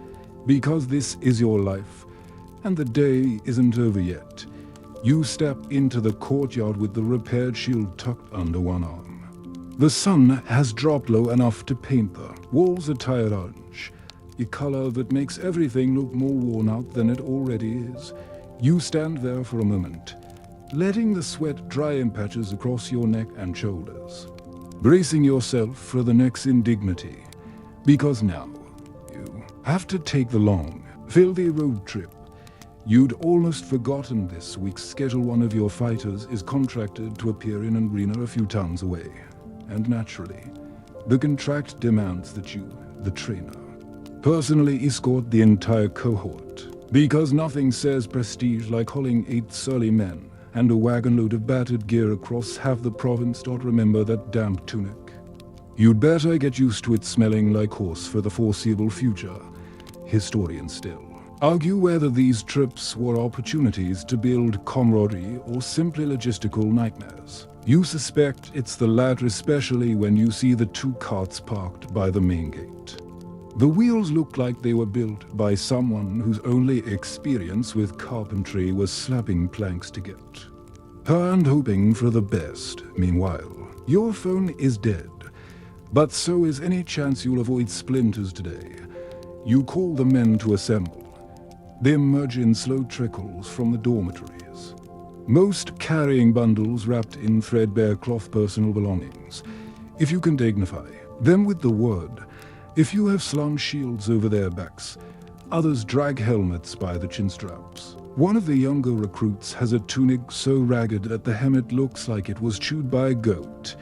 Because this is your life, and the day isn't over yet. You step into the courtyard with the repaired shield tucked under one arm. The sun has dropped low enough to paint the walls a tired orange, a color that makes everything look more worn out than it already is. You stand there for a moment, letting the sweat dry in patches across your neck and shoulders, bracing yourself for the next indignity, because now you have to take the long, filthy road trip. You'd almost forgotten this week's schedule. One of your fighters is contracted to appear in an arena a few towns away, and naturally, the contract demands that you, the trainer, personally escort the entire cohort, because nothing says prestige like hauling 8 surly men and a wagon load of battered gear across half the province. Remember that damp tunic. You'd better get used to it smelling like horse for the foreseeable future. Historians still argue whether these trips were opportunities to build camaraderie or simply logistical nightmares. You suspect it's the latter, especially when you see the 2 carts parked by the main gate. The wheels look like they were built by someone whose only experience with carpentry was slapping planks together and hoping for the best. Meanwhile, your phone is dead, but so is any chance you'll avoid splinters today. You call the men to assemble. They emerge in slow trickles from the dormitories, most carrying bundles wrapped in threadbare cloth personal belongings. If you can dignify them with the word, if you have slung shields over their backs, others drag helmets by the chin straps. One of the younger recruits has a tunic so ragged that the helmet looks like it was chewed by a goat.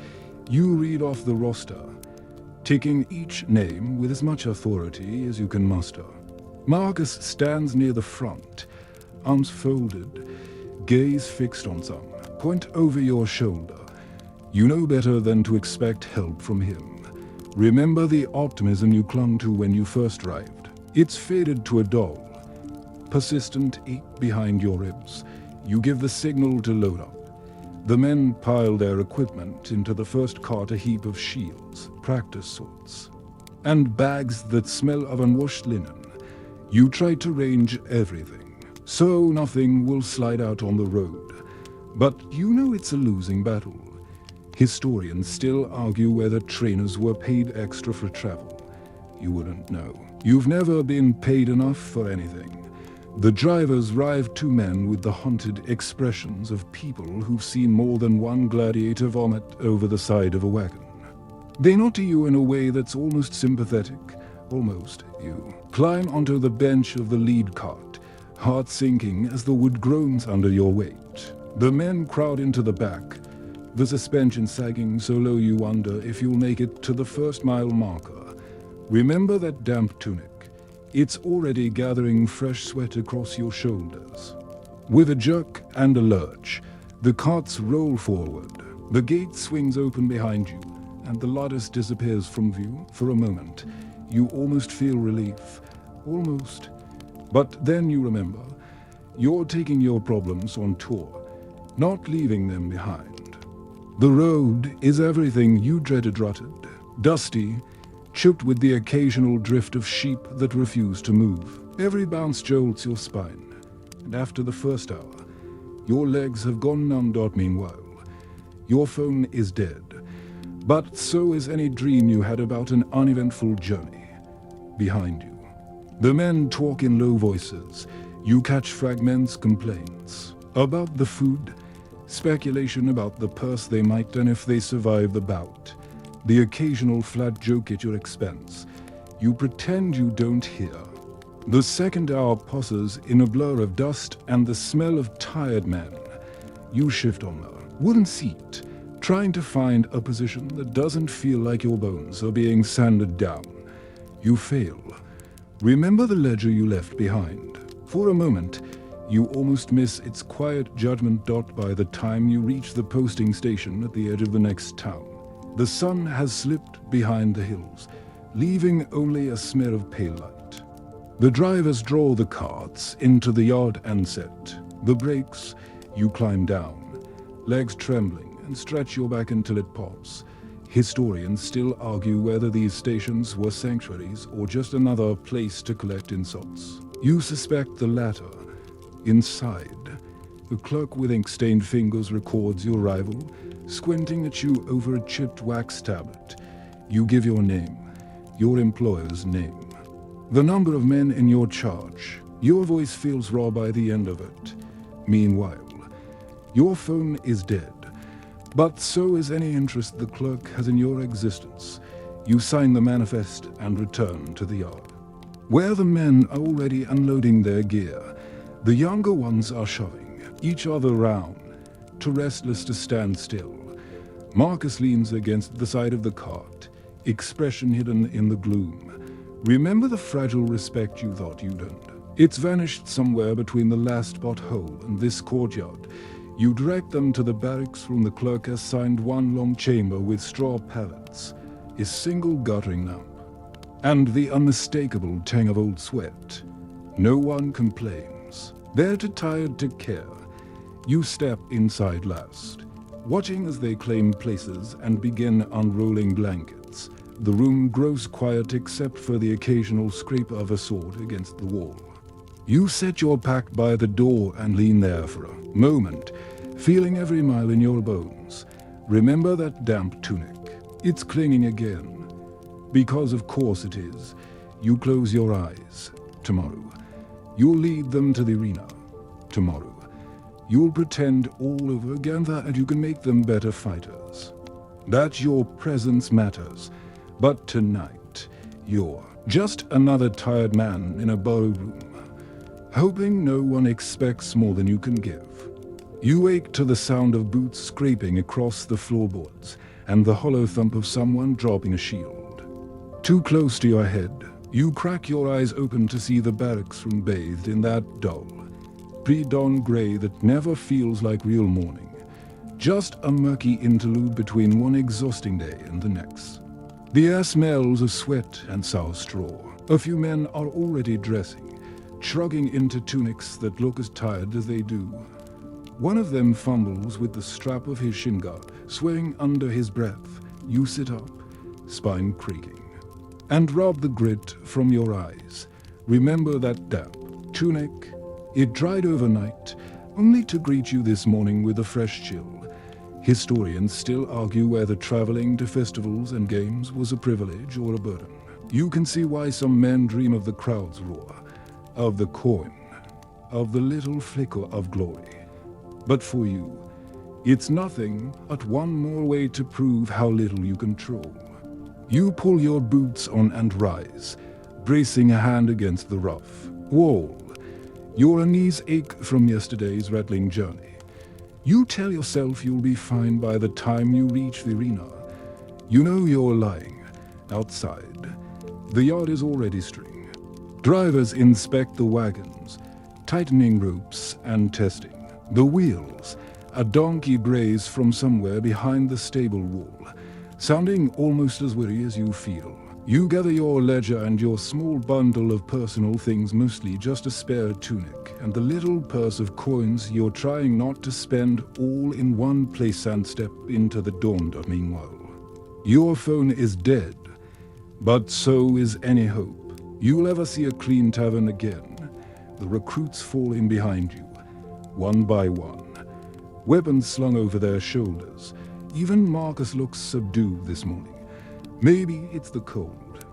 You read off the roster, ticking each name with as much authority as you can muster. Marcus stands near the front, arms folded, gaze fixed on some point over your shoulder. You know better than to expect help from him. Remember the optimism you clung to when you first arrived. It's faded to a dull, persistent ache behind your ribs. You give the signal to load up. The men pile their equipment into the first cart, a heap of shields, practice swords, and bags that smell of unwashed linen. You try to arrange everything, so nothing will slide out on the road. But you know it's a losing battle. Historians still argue whether trainers were paid extra for travel. You wouldn't know. You've never been paid enough for anything. The drivers drive 2 men with the haunted expressions of people who've seen more than one gladiator vomit over the side of a wagon. They nod to you in a way that's almost sympathetic. Almost. You climb onto the bench of the lead cart, heart sinking as the wood groans under your weight. The men crowd into the back, the suspension sagging so low you wonder if you'll make it to the first mile marker. Remember that damp tunic. It's already gathering fresh sweat across your shoulders. With a jerk and a lurch, the carts roll forward. The gate swings open behind you, and the lattice disappears from view. For a moment, you almost feel relief. Almost. But then you remember, you're taking your problems on tour, not leaving them behind. The road is everything you dreaded rutted, dusty, choked with the occasional drift of sheep that refuse to move. Every bounce jolts your spine, and after the first hour, your legs have gone numb. Meanwhile, your phone is dead, but so is any dream you had about an uneventful journey. Behind you, the men talk in low voices. You catch fragments, complaints about the food, speculation about the purse they might and if they survive the bout, the occasional flat joke at your expense. You pretend you don't hear. The second hour passes in a blur of dust and the smell of tired men. You shift on a wooden seat, trying to find a position that doesn't feel like your bones are being sanded down. You fail. Remember the ledger you left behind. For a moment, you almost miss its quiet judgment. By the time you reach the posting station at the edge of the next town, the sun has slipped behind the hills, leaving only a smear of pale light. The drivers draw the carts into the yard and set the brakes. You climb down, legs trembling, and stretch your back until it pops. Historians still argue whether these stations were sanctuaries or just another place to collect insults. You suspect the latter. Inside, a clerk with ink-stained fingers records your arrival, squinting at you over a chipped wax tablet. You give your name, your employer's name, the number of men in your charge. Your voice feels raw by the end of it. Meanwhile, your phone is dead, but so is any interest the clerk has in your existence. You sign the manifest and return to the yard, where the men are already unloading their gear. The younger ones are shoving each other round, too restless to stand still. Marcus leans against the side of the cart, expression hidden in the gloom. Remember the fragile respect you thought you'd earned? It's vanished somewhere between the last pothole and this courtyard. You direct them to the barracks room. The clerk has signed one long chamber with straw pallets, a single guttering lamp, and the unmistakable tang of old sweat. No one complains. They're too tired to care. You step inside last, watching as they claim places and begin unrolling blankets. The room grows quiet except for the occasional scrape of a sword against the wall. You set your pack by the door and lean there for a moment, feeling every mile in your bones. Remember that damp tunic. It's clinging again. Because of course it is. You close your eyes. Tomorrow, you'll lead them to the arena. Tomorrow, you'll pretend all over again that you can make them better fighters. That your presence matters. But tonight, you're just another tired man in a borrowed room, hoping no one expects more than you can give. You wake to the sound of boots scraping across the floorboards and the hollow thump of someone dropping a shield. Too close to your head, you crack your eyes open to see the barracks room bathed in that dull, pre-dawn gray that never feels like real morning. Just a murky interlude between one exhausting day and the next. The air smells of sweat and sour straw. A few men are already dressing, shrugging into tunics that look as tired as they do. One of them fumbles with the strap of his shin guard, swaying under his breath. You sit up, spine creaking, and rub the grit from your eyes. Remember that damp tunic? It dried overnight, only to greet you this morning with a fresh chill. Historians still argue whether traveling to festivals and games was a privilege or a burden. You can see why some men dream of the crowd's roar, of the coin, of the little flicker of glory. But for you, it's nothing but one more way to prove how little you control. You pull your boots on and rise, bracing a hand against the rough wall. Your knees ache from yesterday's rattling journey. You tell yourself you'll be fine by the time you reach the arena. You know you're lying. Outside, the yard is already string. Drivers inspect the wagons, tightening ropes and testing the wheels. A donkey brays from somewhere behind the stable wall, sounding almost as weary as you feel. You gather your ledger and your small bundle of personal things, mostly just a spare tunic and the little purse of coins you're trying not to spend all in one place, and step into the dawn. Meanwhile, your phone is dead, But so is any hope you'll ever see a clean tavern again. The recruits fall in behind you, one by one, weapons slung over their shoulders. Even Marcus looks subdued this morning. Maybe it's the cold.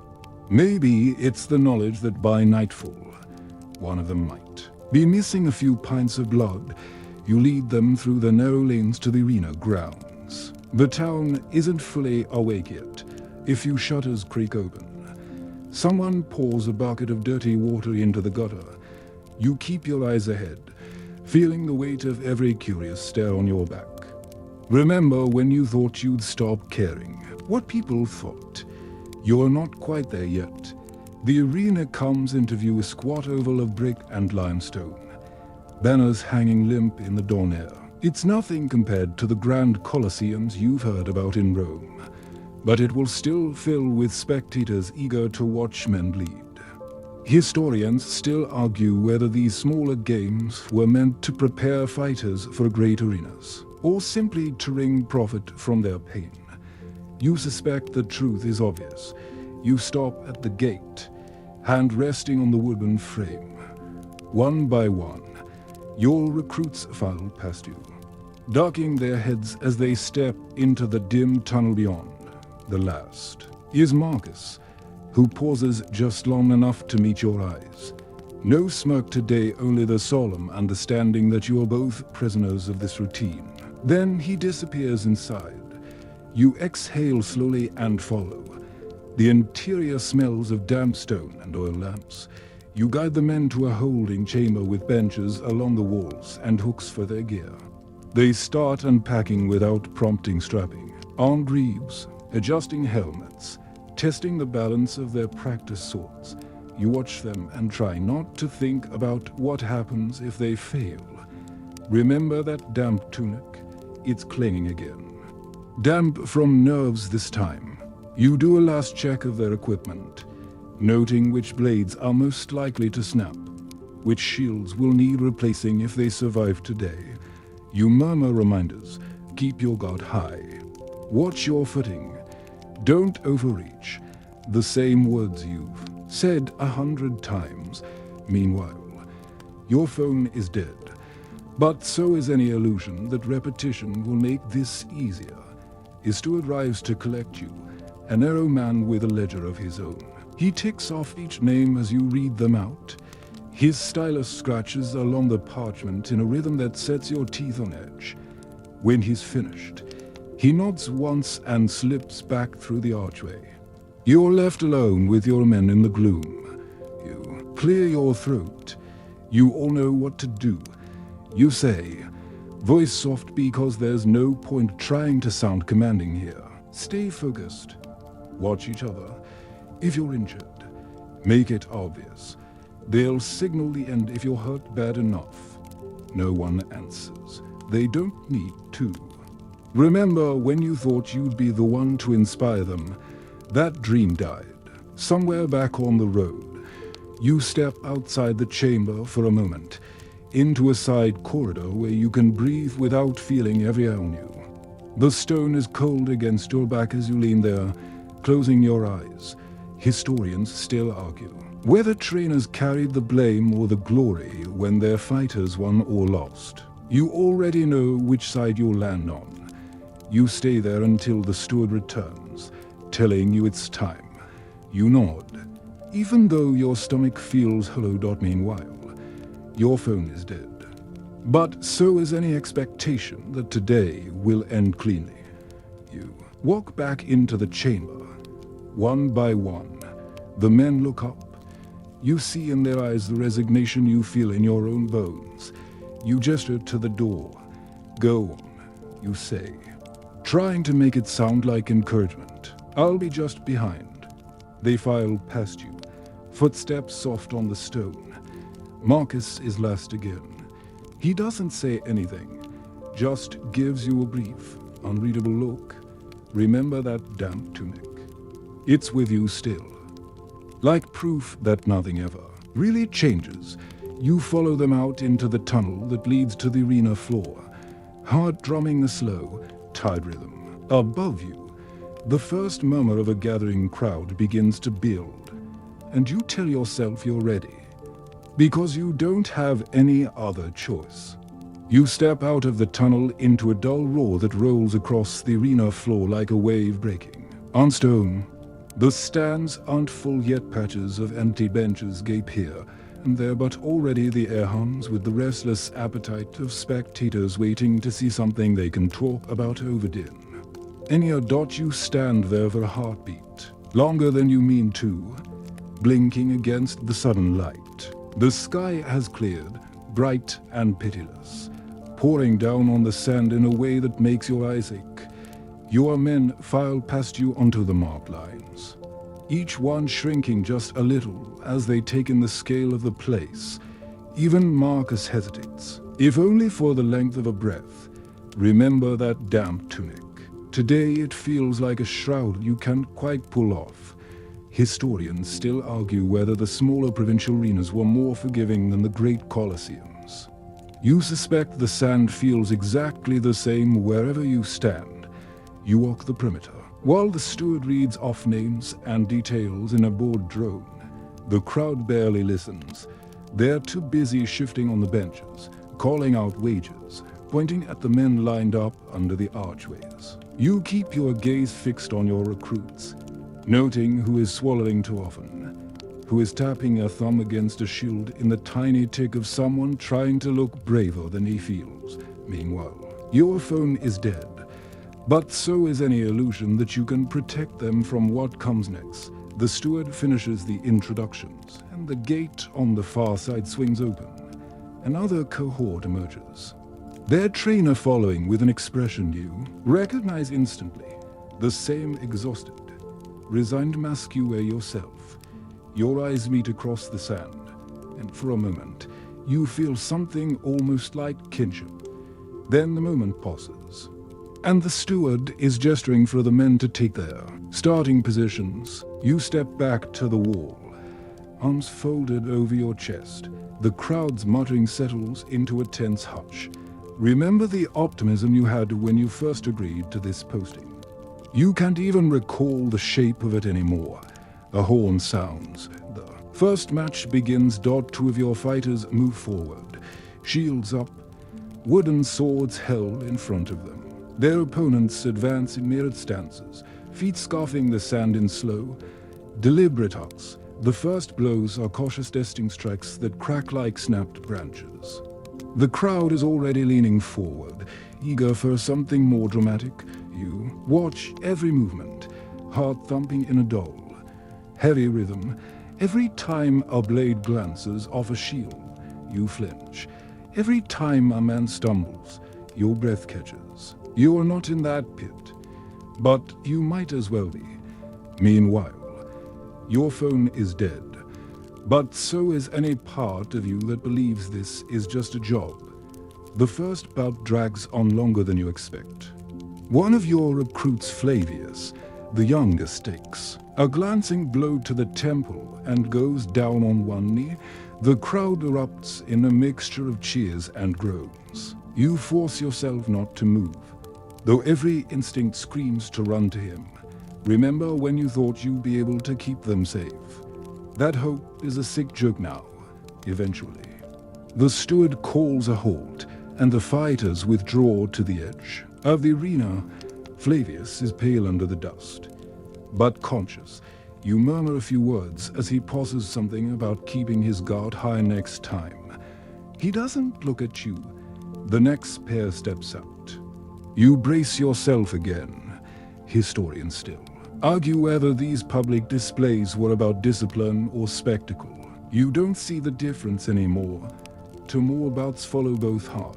Maybe it's the knowledge that by nightfall, one of them might be missing a few pints of blood. You lead them through the narrow lanes to the arena grounds. The town isn't fully awake yet. A few shutters creak open. Someone pours a bucket of dirty water into the gutter. You keep your eyes ahead, feeling the weight of every curious stare on your back. Remember when you thought you'd stop caring what people thought. You're not quite there yet. The arena comes into view, a squat oval of brick and limestone, banners hanging limp in the dawn air. It's nothing compared to the grand colosseums you've heard about in Rome, but it will still fill with spectators eager to watch men bleed. Historians still argue whether these smaller games were meant to prepare fighters for great arenas, or simply to wring profit from their pain. You suspect the truth is obvious. You stop at the gate, hand resting on the wooden frame. One by one, your recruits file past you, ducking their heads as they step into the dim tunnel beyond. The last is Marcus, who pauses just long enough to meet your eyes. No smirk today, only the solemn understanding that you are both prisoners of this routine. Then he disappears inside. You exhale slowly and follow. The interior smells of damp stone and oil lamps. You guide the men to a holding chamber with benches along the walls and hooks for their gear. They start unpacking without prompting strapping. Armed reeves, adjusting helmets, testing the balance of their practice swords. You watch them and try not to think about what happens if they fail. Remember that damp tunic? It's clinging again. Damp from nerves this time. You do a last check of their equipment, noting which blades are most likely to snap, which shields will need replacing if they survive today. You murmur reminders, keep your guard high. Watch your footing. Don't overreach. The same words you've said 100 times. Meanwhile, your phone is dead. But so is any illusion that repetition will make this easier. A steward arrives to collect you, an arrow man with a ledger of his own. He ticks off each name as you read them out. His stylus scratches along the parchment in a rhythm that sets your teeth on edge. When he's finished, he nods once and slips back through the archway. You're left alone with your men in the gloom. You clear your throat. You all know what to do. You say, voice soft because there's no point trying to sound commanding here. Stay focused. Watch each other. If you're injured, make it obvious. They'll signal the end if you're hurt bad enough. No one answers. They don't need to. Remember when you thought you'd be the one to inspire them, that dream died. Somewhere back on the road, you step outside the chamber for a moment, into a side corridor where you can breathe without feeling every air on you. The stone is cold against your back as you lean there, closing your eyes. Historians still argue whether trainers carried the blame or the glory when their fighters won or lost. You already know which side you'll land on. You stay there until the steward returns, telling you it's time. You nod, even though your stomach feels hollow. Meanwhile, your phone is dead. But so is any expectation that today will end cleanly. You walk back into the chamber. One by one, the men look up. You see in their eyes the resignation you feel in your own bones. You gesture to the door. Go on, you say, trying to make it sound like encouragement. I'll be just behind. They file past you, footsteps soft on the stone. Marcus is last again. He doesn't say anything, just gives you a brief, unreadable look. Remember that damp tunic. It's with you still. Like proof that nothing ever really changes, you follow them out into the tunnel that leads to the arena floor, heart drumming a slow, tired rhythm. Above you, The first murmur of a gathering crowd begins to build, and you tell yourself you're ready, because you don't have any other choice. You step out of the tunnel into a dull roar that rolls across the arena floor like a wave breaking. On stone, the stands aren't full yet, patches of empty benches gape here and there, but already the air hums with the restless appetite of spectators waiting to see something they can talk about over din. In your dot you stand there for a heartbeat, longer than you mean to, blinking against the sudden light. The sky has cleared, bright and pitiless, pouring down on the sand in a way that makes your eyes ache. Your men file past you onto the marked lines, each one shrinking just a little as they take in the scale of the place. Even Marcus hesitates, if only for the length of a breath. Remember that damp tunic. Today it feels like a shroud you can't quite pull off. Historians still argue whether the smaller provincial arenas were more forgiving than the great colosseums. You suspect the sand feels exactly the same wherever you stand. You walk the perimeter, while the steward reads off names and details in a bored drone. The crowd barely listens. They're too busy shifting on the benches, calling out wages, pointing at the men lined up under the archways. You keep your gaze fixed on your recruits, noting who is swallowing too often, who is tapping a thumb against a shield in the tiny tick of someone trying to look braver than he feels. Meanwhile, your phone is dead, but so is any illusion that you can protect them from what comes next. The steward finishes the introductions, and the gate on the far side swings open. Another cohort emerges, their trainer following with an expression you recognize instantly. The same exhausted, resigned mask you wear yourself. Your eyes meet across the sand, and for a moment, you feel something almost like kinship. Then the moment passes, and the steward is gesturing for the men to take their starting positions. You step back to the wall, arms folded over your chest. The crowd's muttering settles into a tense hush. Remember the optimism you had when you first agreed to this posting. You can't even recall the shape of it anymore. A horn sounds. The first match begins. Two of your fighters move forward, shields up, wooden swords held in front of them. Their opponents advance in mirrored stances, feet scarfing the sand in slow, deliberate arcs. The first blows are cautious testing strikes that crack like snapped branches. The crowd is already leaning forward, eager for something more dramatic. You watch every movement, heart thumping in a dull, heavy rhythm. Every time a blade glances off a shield, you flinch. Every time a man stumbles, your breath catches. You are not in that pit, but you might as well be. Meanwhile, your phone is dead, but so is any part of you that believes this is just a job. The first bout drags on longer than you expect. One of your recruits, Flavius, the youngest, takes a glancing blow to the temple and goes down on one knee. The crowd erupts in a mixture of cheers and groans. You force yourself not to move, though every instinct screams to run to him. Remember when you thought you'd be able to keep them safe? That hope is a sick joke now, eventually. The steward calls a halt, and the fighters withdraw to the edge of the arena. Flavius is pale under the dust, but conscious. You murmur a few words as he pauses something about keeping his guard high next time. He doesn't look at you. The next pair steps out. You brace yourself again. Historians still argue whether these public displays were about discipline or spectacle. You don't see the difference anymore. Two more bouts follow, both hard,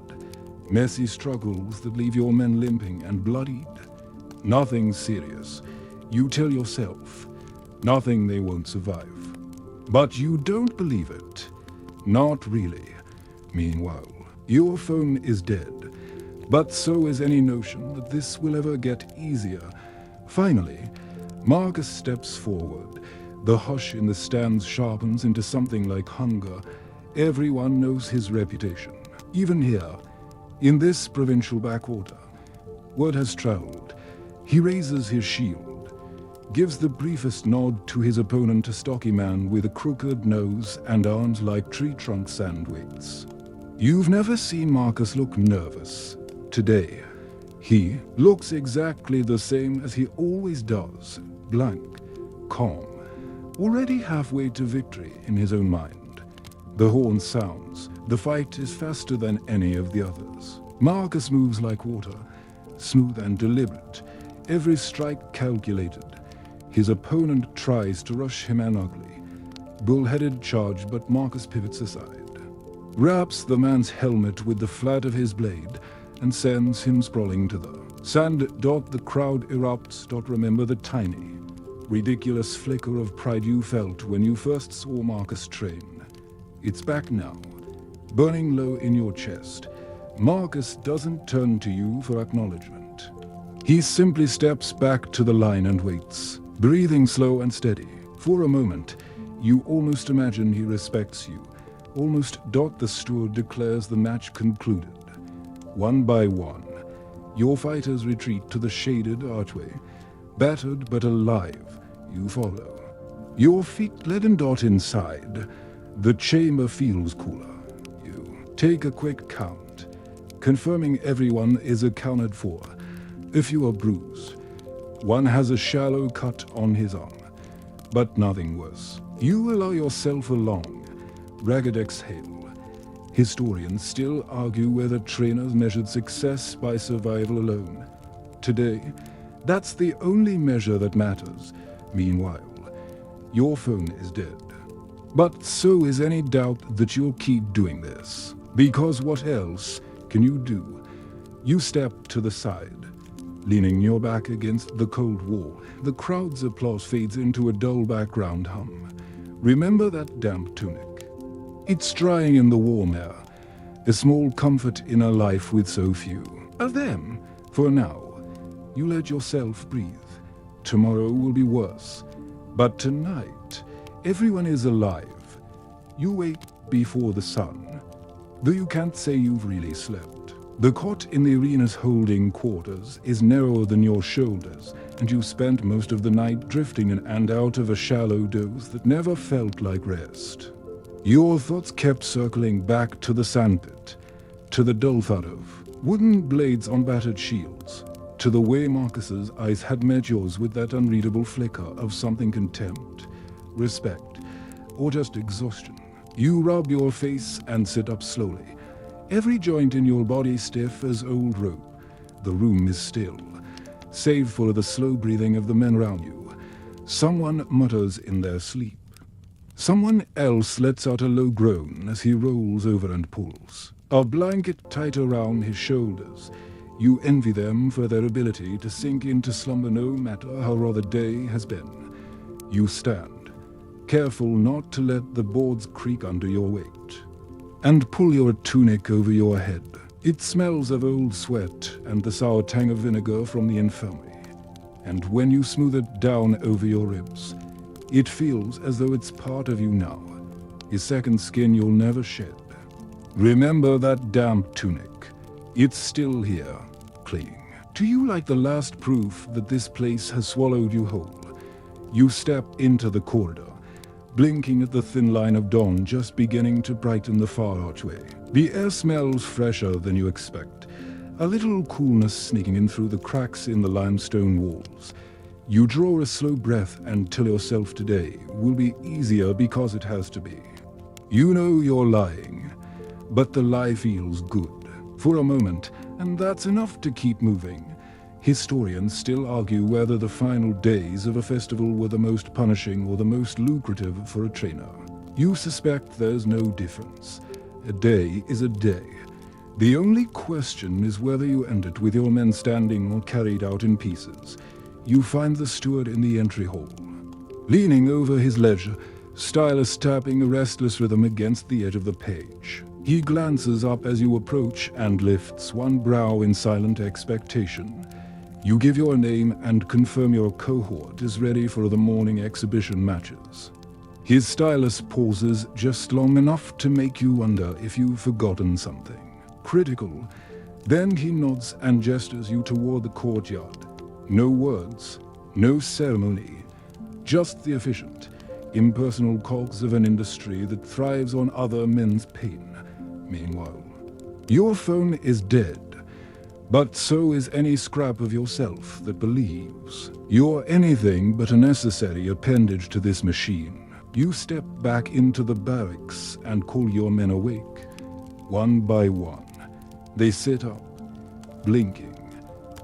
messy struggles that leave your men limping and bloodied. Nothing serious, you tell yourself. Nothing they won't survive. But you don't believe it. Not really. Meanwhile, your phone is dead, but so is any notion that this will ever get easier. Finally, Marcus steps forward. The hush in the stands sharpens into something like hunger. Everyone knows his reputation. Even here, in this provincial backwater, word has traveled. He raises his shield, gives the briefest nod to his opponent, a stocky man with a crooked nose and arms like tree trunk sand weights. You've never seen Marcus look nervous. Today, he looks exactly the same as he always does, blank, calm, already halfway to victory in his own mind. The horn sounds. The fight is faster than any of the others. Marcus moves like water, smooth and deliberate, every strike calculated. His opponent tries to rush him an ugly, bull-headed charge, but Marcus pivots aside, wraps the man's helmet with the flat of his blade, and sends him sprawling to the sand. The crowd erupts. Remember the tiny, ridiculous flicker of pride you felt when you first saw Marcus train. It's back now, burning low in your chest. Marcus doesn't turn to you for acknowledgement. He simply steps back to the line and waits, breathing slow and steady. For a moment, you almost imagine he respects you. Almost. The steward declares the match concluded. One by one, your fighters retreat to the shaded archway. Battered but alive, you follow. Your feet leaden. Inside, the chamber feels cooler. You take a quick count, confirming everyone is accounted for. A few are bruised. One has a shallow cut on his arm, but nothing worse. You allow yourself a long, ragged exhale. Historians still argue whether trainers measured success by survival alone. Today, that's the only measure that matters. Meanwhile, your phone is dead. But so is any doubt that you'll keep doing this. Because what else can you do? You step to the side, leaning your back against the cold wall. The crowd's applause fades into a dull background hum. Remember that damp tunic? It's drying in the warm air, a small comfort in a life with so few of them. For now, you let yourself breathe. Tomorrow will be worse, but tonight, everyone is alive. You wait before the sun, though you can't say you've really slept. The cot in the arena's holding quarters is narrower than your shoulders, and you spent most of the night drifting in and out of a shallow doze that never felt like rest. Your thoughts kept circling back to the sandpit, to the dull thud of wooden blades on battered shields, to the way Marcus's eyes had met yours with that unreadable flicker of something: contempt, respect, or just exhaustion. You rub your face and sit up slowly, every joint in your body stiff as old rope. The room is still, save for the slow breathing of the men around you. Someone mutters in their sleep. Someone else lets out a low groan as he rolls over and pulls a blanket tight around his shoulders. You envy them for their ability to sink into slumber no matter how raw the day has been. You stand, careful not to let the boards creak under your weight, and pull your tunic over your head. It smells of old sweat and the sour tang of vinegar from the infirmary. And when you smooth it down over your ribs, it feels as though it's part of you now, a second skin you'll never shed. Remember that damp tunic. It's still here, clinging to you like the last proof that this place has swallowed you whole. You step into the corridor, blinking at the thin line of dawn just beginning to brighten the far archway. The air smells fresher than you expect, a little coolness sneaking in through the cracks in the limestone walls. You draw a slow breath and tell yourself today will be easier because it has to be. You know you're lying, but the lie feels good for a moment, and that's enough to keep moving. Historians still argue whether the final days of a festival were the most punishing or the most lucrative for a trainer. You suspect there's no difference. A day is a day. The only question is whether you end it with your men standing or carried out in pieces. You find the steward in the entry hall, leaning over his ledger, stylus tapping a restless rhythm against the edge of the page. He glances up as you approach and lifts one brow in silent expectation. You give your name and confirm your cohort is ready for the morning exhibition matches. His stylus pauses just long enough to make you wonder if you've forgotten something critical. Then he nods and gestures you toward the courtyard. No words, No ceremony, just the efficient, impersonal cogs of an industry that thrives on other men's pain. Meanwhile, your phone is dead, but so is any scrap of yourself that believes you're anything but a necessary appendage to this machine. You step back into the barracks and call your men awake. One by one, they sit up, blinking,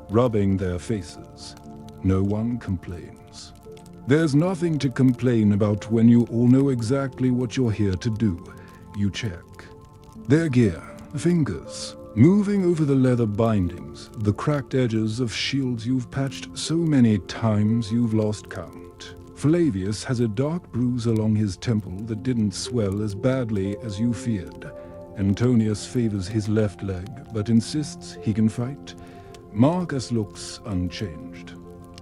rubbing their faces. No one complains. There's nothing to complain about when you all know exactly what you're here to do. You check their gear, fingers, moving over the leather bindings, the cracked edges of shields you've patched so many times you've lost count. Flavius has a dark bruise along his temple that didn't swell as badly as you feared. Antonius favors his left leg, but insists he can fight. Marcus looks unchanged,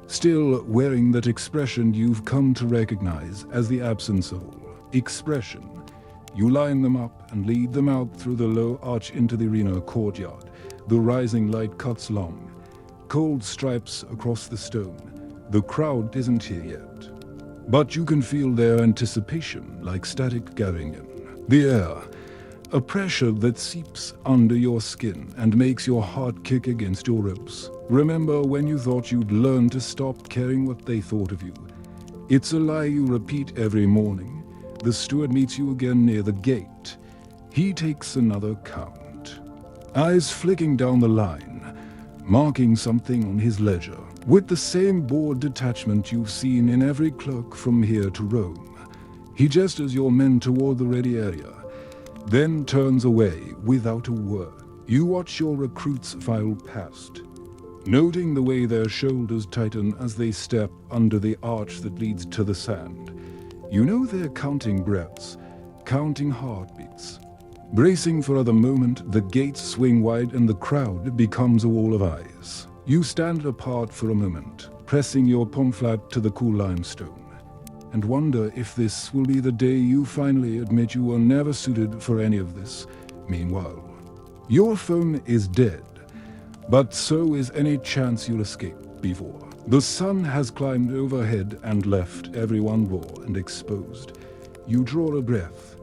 still wearing that expression you've come to recognize as the absence of all expression. You line them up and lead them out through the low arch into the arena courtyard. The rising light cuts long, cold stripes across the stone. The crowd isn't here yet, but you can feel their anticipation like static gathering in the air. A pressure that seeps under your skin and makes your heart kick against your ribs. Remember when you thought you'd learn to stop caring what they thought of you? It's a lie you repeat every morning. The steward meets you again near the gate. He takes another count, eyes flicking down the line, marking something on his ledger, with the same bored detachment you've seen in every clerk from here to Rome. He gestures your men toward the ready area, then turns away without a word. You watch your recruits file past, noting the way their shoulders tighten as they step under the arch that leads to the sand. You know they're counting breaths, counting heartbeats. Bracing for the moment, the gates swing wide and the crowd becomes a wall of eyes. You stand apart for a moment, pressing your palm flat to the cool limestone, and wonder if this will be the day you finally admit you were never suited for any of this. Meanwhile, your phone is dead, but so is any chance you'll escape before the sun has climbed overhead and left everyone raw and exposed. You draw a breath,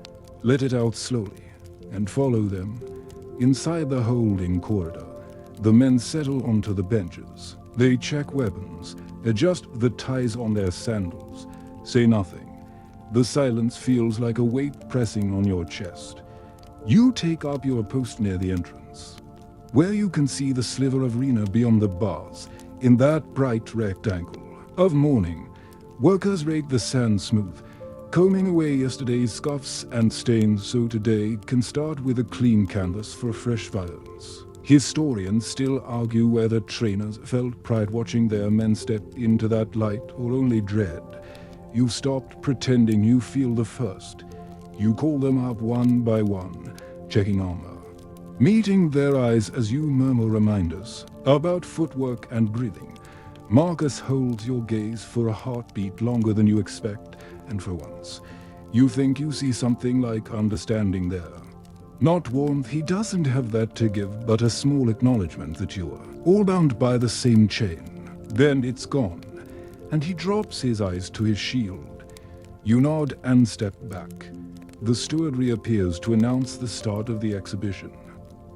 let it out slowly, and follow them. Inside the holding corridor, the men settle onto the benches. They check weapons, adjust the ties on their sandals, say nothing. The silence feels like a weight pressing on your chest. You take up your post near the entrance, where you can see the sliver of arena beyond the bars. In that bright rectangle of morning, workers rake the sand smooth, combing away yesterday's scuffs and stains so today can start with a clean canvas for fresh violence. Historians still argue whether trainers felt pride watching their men step into that light or only dread. You've stopped pretending you feel the first. You call them up one by one, checking armor, meeting their eyes as you murmur reminders about footwork and breathing. Marcus holds your gaze for a heartbeat longer than you expect, and for once, you think you see something like understanding there. Not warmth, he doesn't have that to give, but a small acknowledgement that you are all bound by the same chain. Then it's gone, and he drops his eyes to his shield. You nod and step back. The steward reappears to announce the start of the exhibition.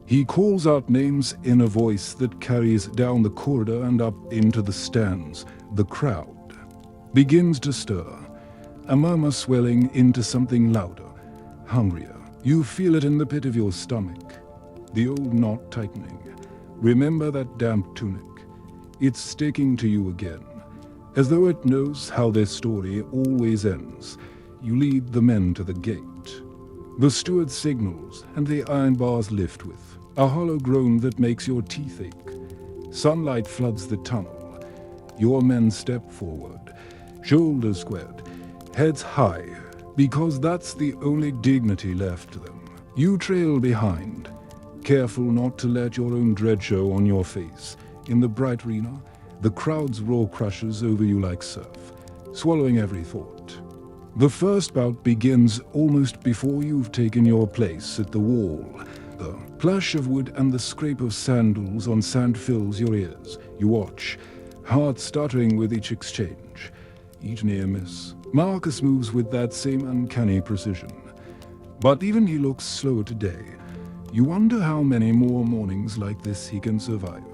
He calls out names in a voice that carries down the corridor and up into the stands. The crowd begins to stir, a murmur swelling into something louder, hungrier. You feel it in the pit of your stomach, the old knot tightening. Remember that damp tunic. It's sticking to you again, as though it knows how their story always ends. You lead the men to the gate. The steward signals, and the iron bars lift with a hollow groan that makes your teeth ache. Sunlight floods the tunnel. Your men step forward, shoulders squared, heads high, because that's the only dignity left to them. You trail behind, careful not to let your own dread show on your face. In the bright arena, the crowd's roar crushes over you like surf, swallowing every thought. The first bout begins almost before you've taken your place at the wall. The plash of wood and the scrape of sandals on sand fills your ears. You watch, heart stuttering with each exchange, each near miss. Marcus moves with that same uncanny precision. But even he looks slower today. You wonder how many more mornings like this he can survive.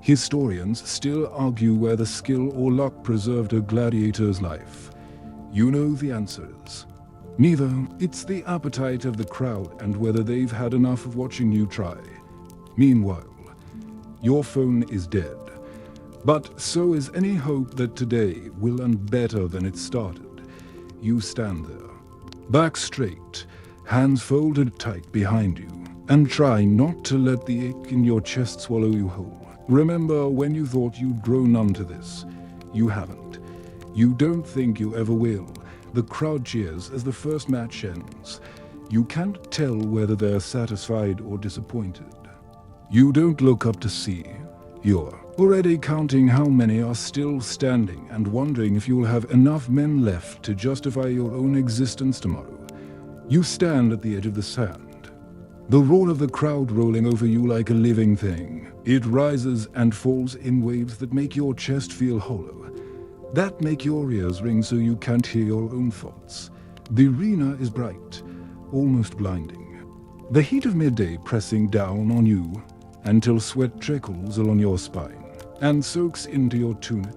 Historians still argue whether skill or luck preserved a gladiator's life. You know the answers. Neither. It's the appetite of the crowd and whether they've had enough of watching you try. Meanwhile, your phone is dead. But so is any hope that today will end better than it started. You stand there, back straight, hands folded tight behind you, and try not to let the ache in your chest swallow you whole. Remember when you thought you'd grow numb to this? You haven't. You don't think you ever will. The crowd cheers as the first match ends. You can't tell whether they're satisfied or disappointed. You don't look up to see. You're already counting how many are still standing and wondering if you'll have enough men left to justify your own existence tomorrow. You stand at the edge of the sand, the roar of the crowd rolling over you like a living thing. It rises and falls in waves that make your chest feel hollow, that make your ears ring so you can't hear your own thoughts. The arena is bright, almost blinding. The heat of midday pressing down on you until sweat trickles along your spine and soaks into your tunic.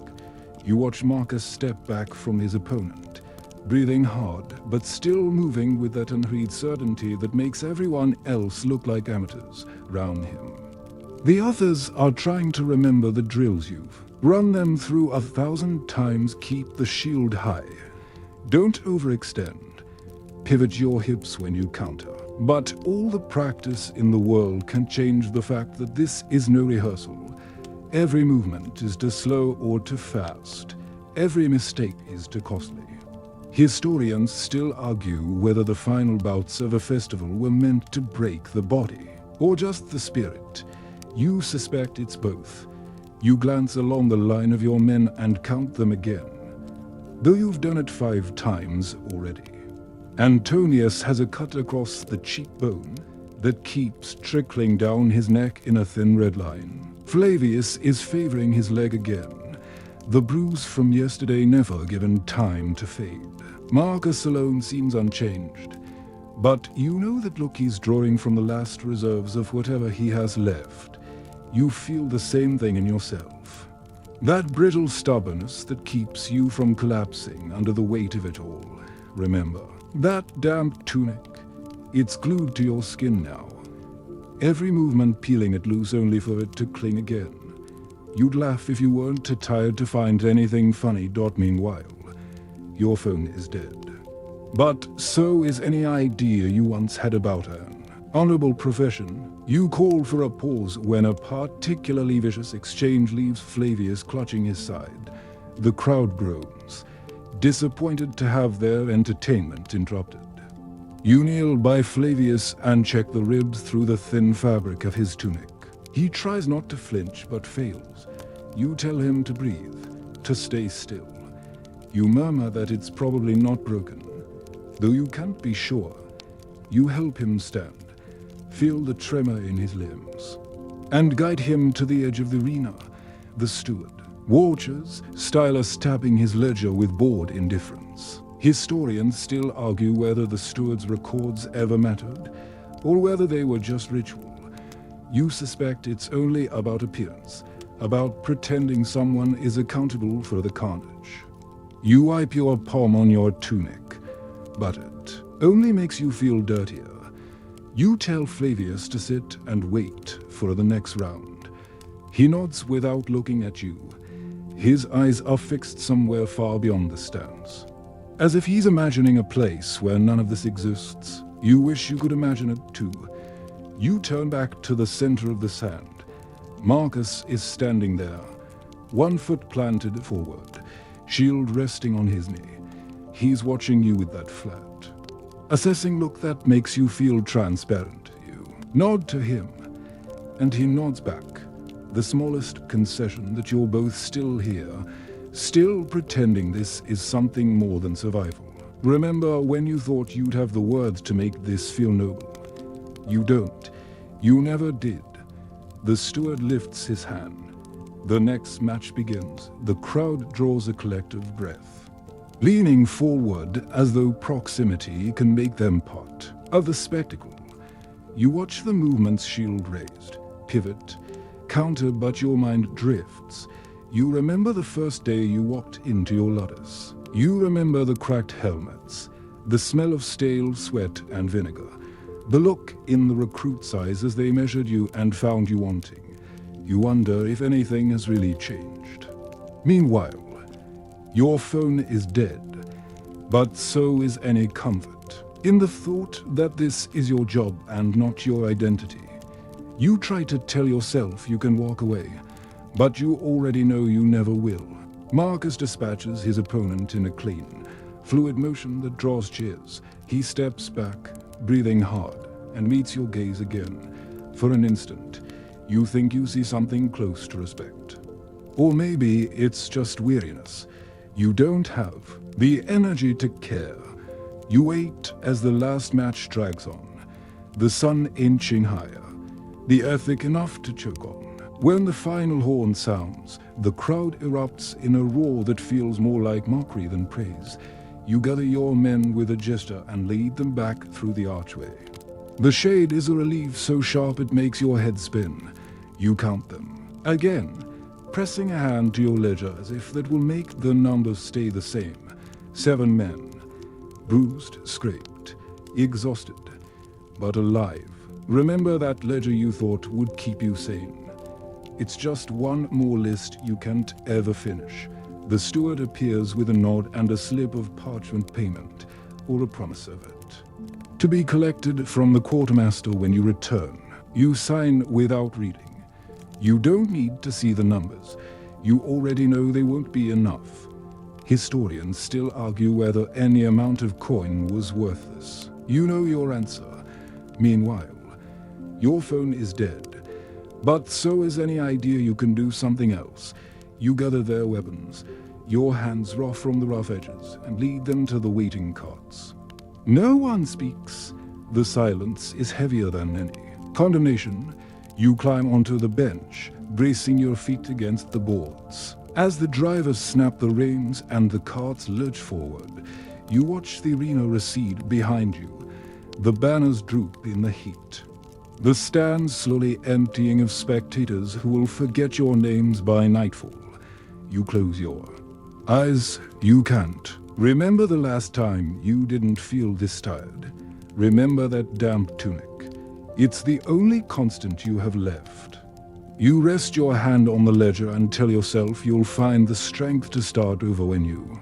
You watch Marcus step back from his opponent, breathing hard but still moving with that unhurried certainty that makes everyone else look like amateurs round him. The others are trying to remember the drills you've run them through 1,000 times. Keep the shield high. Don't overextend. Pivot your hips when you counter. But all the practice in the world can change the fact that this is no rehearsal. Every movement is too slow or too fast. Every mistake is too costly. Historians still argue whether the final bouts of a festival were meant to break the body or just the spirit. You suspect it's both. You glance along the line of your men and count them again, though you've done it 5 times already. Antonius has a cut across the cheekbone that keeps trickling down his neck in a thin red line. Flavius is favoring his leg again, the bruise from yesterday never given time to fade. Marcus alone seems unchanged, but you know that look he's drawing from the last reserves of whatever he has left. You feel the same thing in yourself. That brittle stubbornness that keeps you from collapsing under the weight of it all. Remember, that damp tunic, it's glued to your skin now. Every movement peeling it loose only for it to cling again. You'd laugh if you weren't too tired to find anything funny. Meanwhile, your phone is dead. But so is any idea you once had about an honorable profession. You call for a pause when a particularly vicious exchange leaves Flavius clutching his side. The crowd groans, disappointed to have their entertainment interrupted. You kneel by Flavius and check the ribs through the thin fabric of his tunic. He tries not to flinch but fails. You tell him to breathe, to stay still. You murmur that it's probably not broken, though you can't be sure. You help him stand, feel the tremor in his limbs, and guide him to the edge of the arena. The steward watches, stylus tapping his ledger with bored indifference. Historians still argue whether the steward's records ever mattered, or whether they were just ritual. You suspect it's only about appearance, about pretending someone is accountable for the carnage. You wipe your palm on your tunic, but it only makes you feel dirtier. You tell Flavius to sit and wait for the next round. He nods without looking at you. His eyes are fixed somewhere far beyond the stands, as if he's imagining a place where none of this exists. You wish you could imagine it too. You turn back to the center of the sand. Marcus is standing there, one foot planted forward, shield resting on his knee. He's watching you with that flat, assessing look that makes you feel transparent. You nod to him, and he nods back, the smallest concession that you're both still here, still pretending this is something more than survival. Remember when you thought you'd have the words to make this feel noble? You don't. You never did. The steward lifts his hand. The next match begins. The crowd draws a collective breath, leaning forward as though proximity can make them part of the spectacle. You watch the movements, shield raised, pivot, counter, but your mind drifts. You remember the first day you walked into your lattice. You remember the cracked helmets, the smell of stale sweat and vinegar, the look in the recruit's eyes as they measured you and found you wanting. You wonder if anything has really changed. Meanwhile, your phone is dead, but so is any comfort in the thought that this is your job and not your identity. You try to tell yourself you can walk away, but you already know you never will. Marcus dispatches his opponent in a clean, fluid motion that draws cheers. He steps back, breathing hard, and meets your gaze again. For an instant, you think you see something close to respect. Or maybe it's just weariness. You don't have the energy to care. You wait as the last match drags on, the sun inching higher, the earth thick enough to choke on. When the final horn sounds, the crowd erupts in a roar that feels more like mockery than praise. You gather your men with a gesture and lead them back through the archway. The shade is a relief so sharp it makes your head spin. You count them. Again, pressing a hand to your ledger as if that will make the numbers stay the same. 7 men. Bruised, scraped, exhausted, but alive. Remember that ledger you thought would keep you sane. It's just one more list you can't ever finish. The steward appears with a nod and a slip of parchment payment, or a promise of it, to be collected from the quartermaster when you return. You sign without reading. You don't need to see the numbers. You already know they won't be enough. Historians still argue whether any amount of coin was worth this. You know your answer. Meanwhile, your phone is dead. But so is any idea you can do something else. You gather their weapons, your hands raw from the rough edges, and lead them to the waiting carts. No one speaks. The silence is heavier than any condemnation. You climb onto the bench, bracing your feet against the boards. As the drivers snap the reins and the carts lurch forward, you watch the arena recede behind you. The banners droop in the heat. The stands slowly emptying of spectators who will forget your names by nightfall. You close your eyes. You can't. Remember the last time you didn't feel this tired. Remember that damp tunic. It's the only constant you have left. You rest your hand on the ledger and tell yourself you'll find the strength to start over when you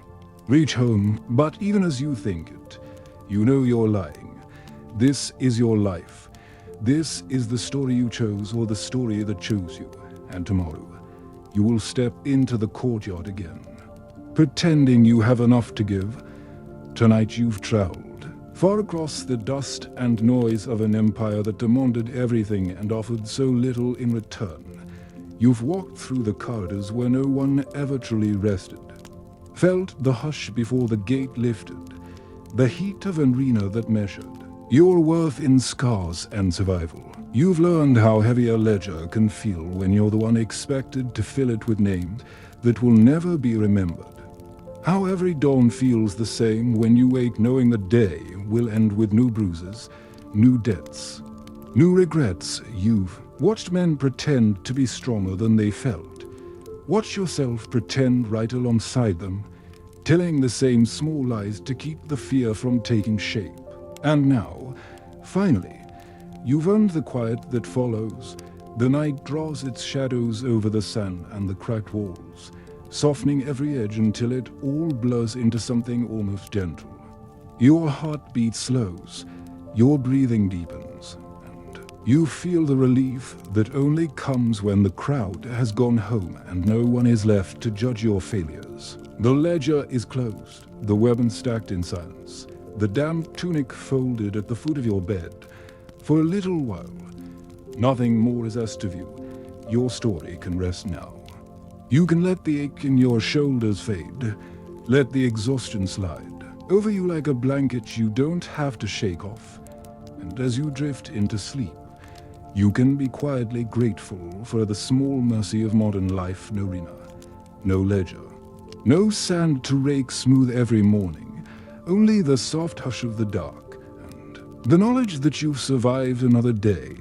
reach home. But even as you think it, you know you're lying. This is your life. This is the story you chose, or the story that chose you. And tomorrow, you will step into the courtyard again, pretending you have enough to give. Tonight you've traveled far across the dust and noise of an empire that demanded everything and offered so little in return. You've walked through the corridors where no one ever truly rested, felt the hush before the gate lifted, the heat of an arena that measured your worth in scars and survival. You've learned how heavy a ledger can feel when you're the one expected to fill it with names that will never be remembered. How every dawn feels the same when you wake knowing the day will end with new bruises, new debts, new regrets. You've watched men pretend to be stronger than they felt. Watch yourself pretend right alongside them, telling the same small lies to keep the fear from taking shape. And now, finally, you've earned the quiet that follows. The night draws its shadows over the sand and the cracked walls, softening every edge until it all blurs into something almost gentle. Your heartbeat slows, your breathing deepens, and you feel the relief that only comes when the crowd has gone home and no one is left to judge your failures. The ledger is closed, the weapon stacked in silence, the damp tunic folded at the foot of your bed. For a little while, nothing more is asked of you. Your story can rest now. You can let the ache in your shoulders fade, let the exhaustion slide over you like a blanket you don't have to shake off. And as you drift into sleep, You can be quietly grateful for the small mercy of modern life, Norina. No ledger, no sand to rake smooth every morning, only the soft hush of the dark, and the knowledge that you've survived another day.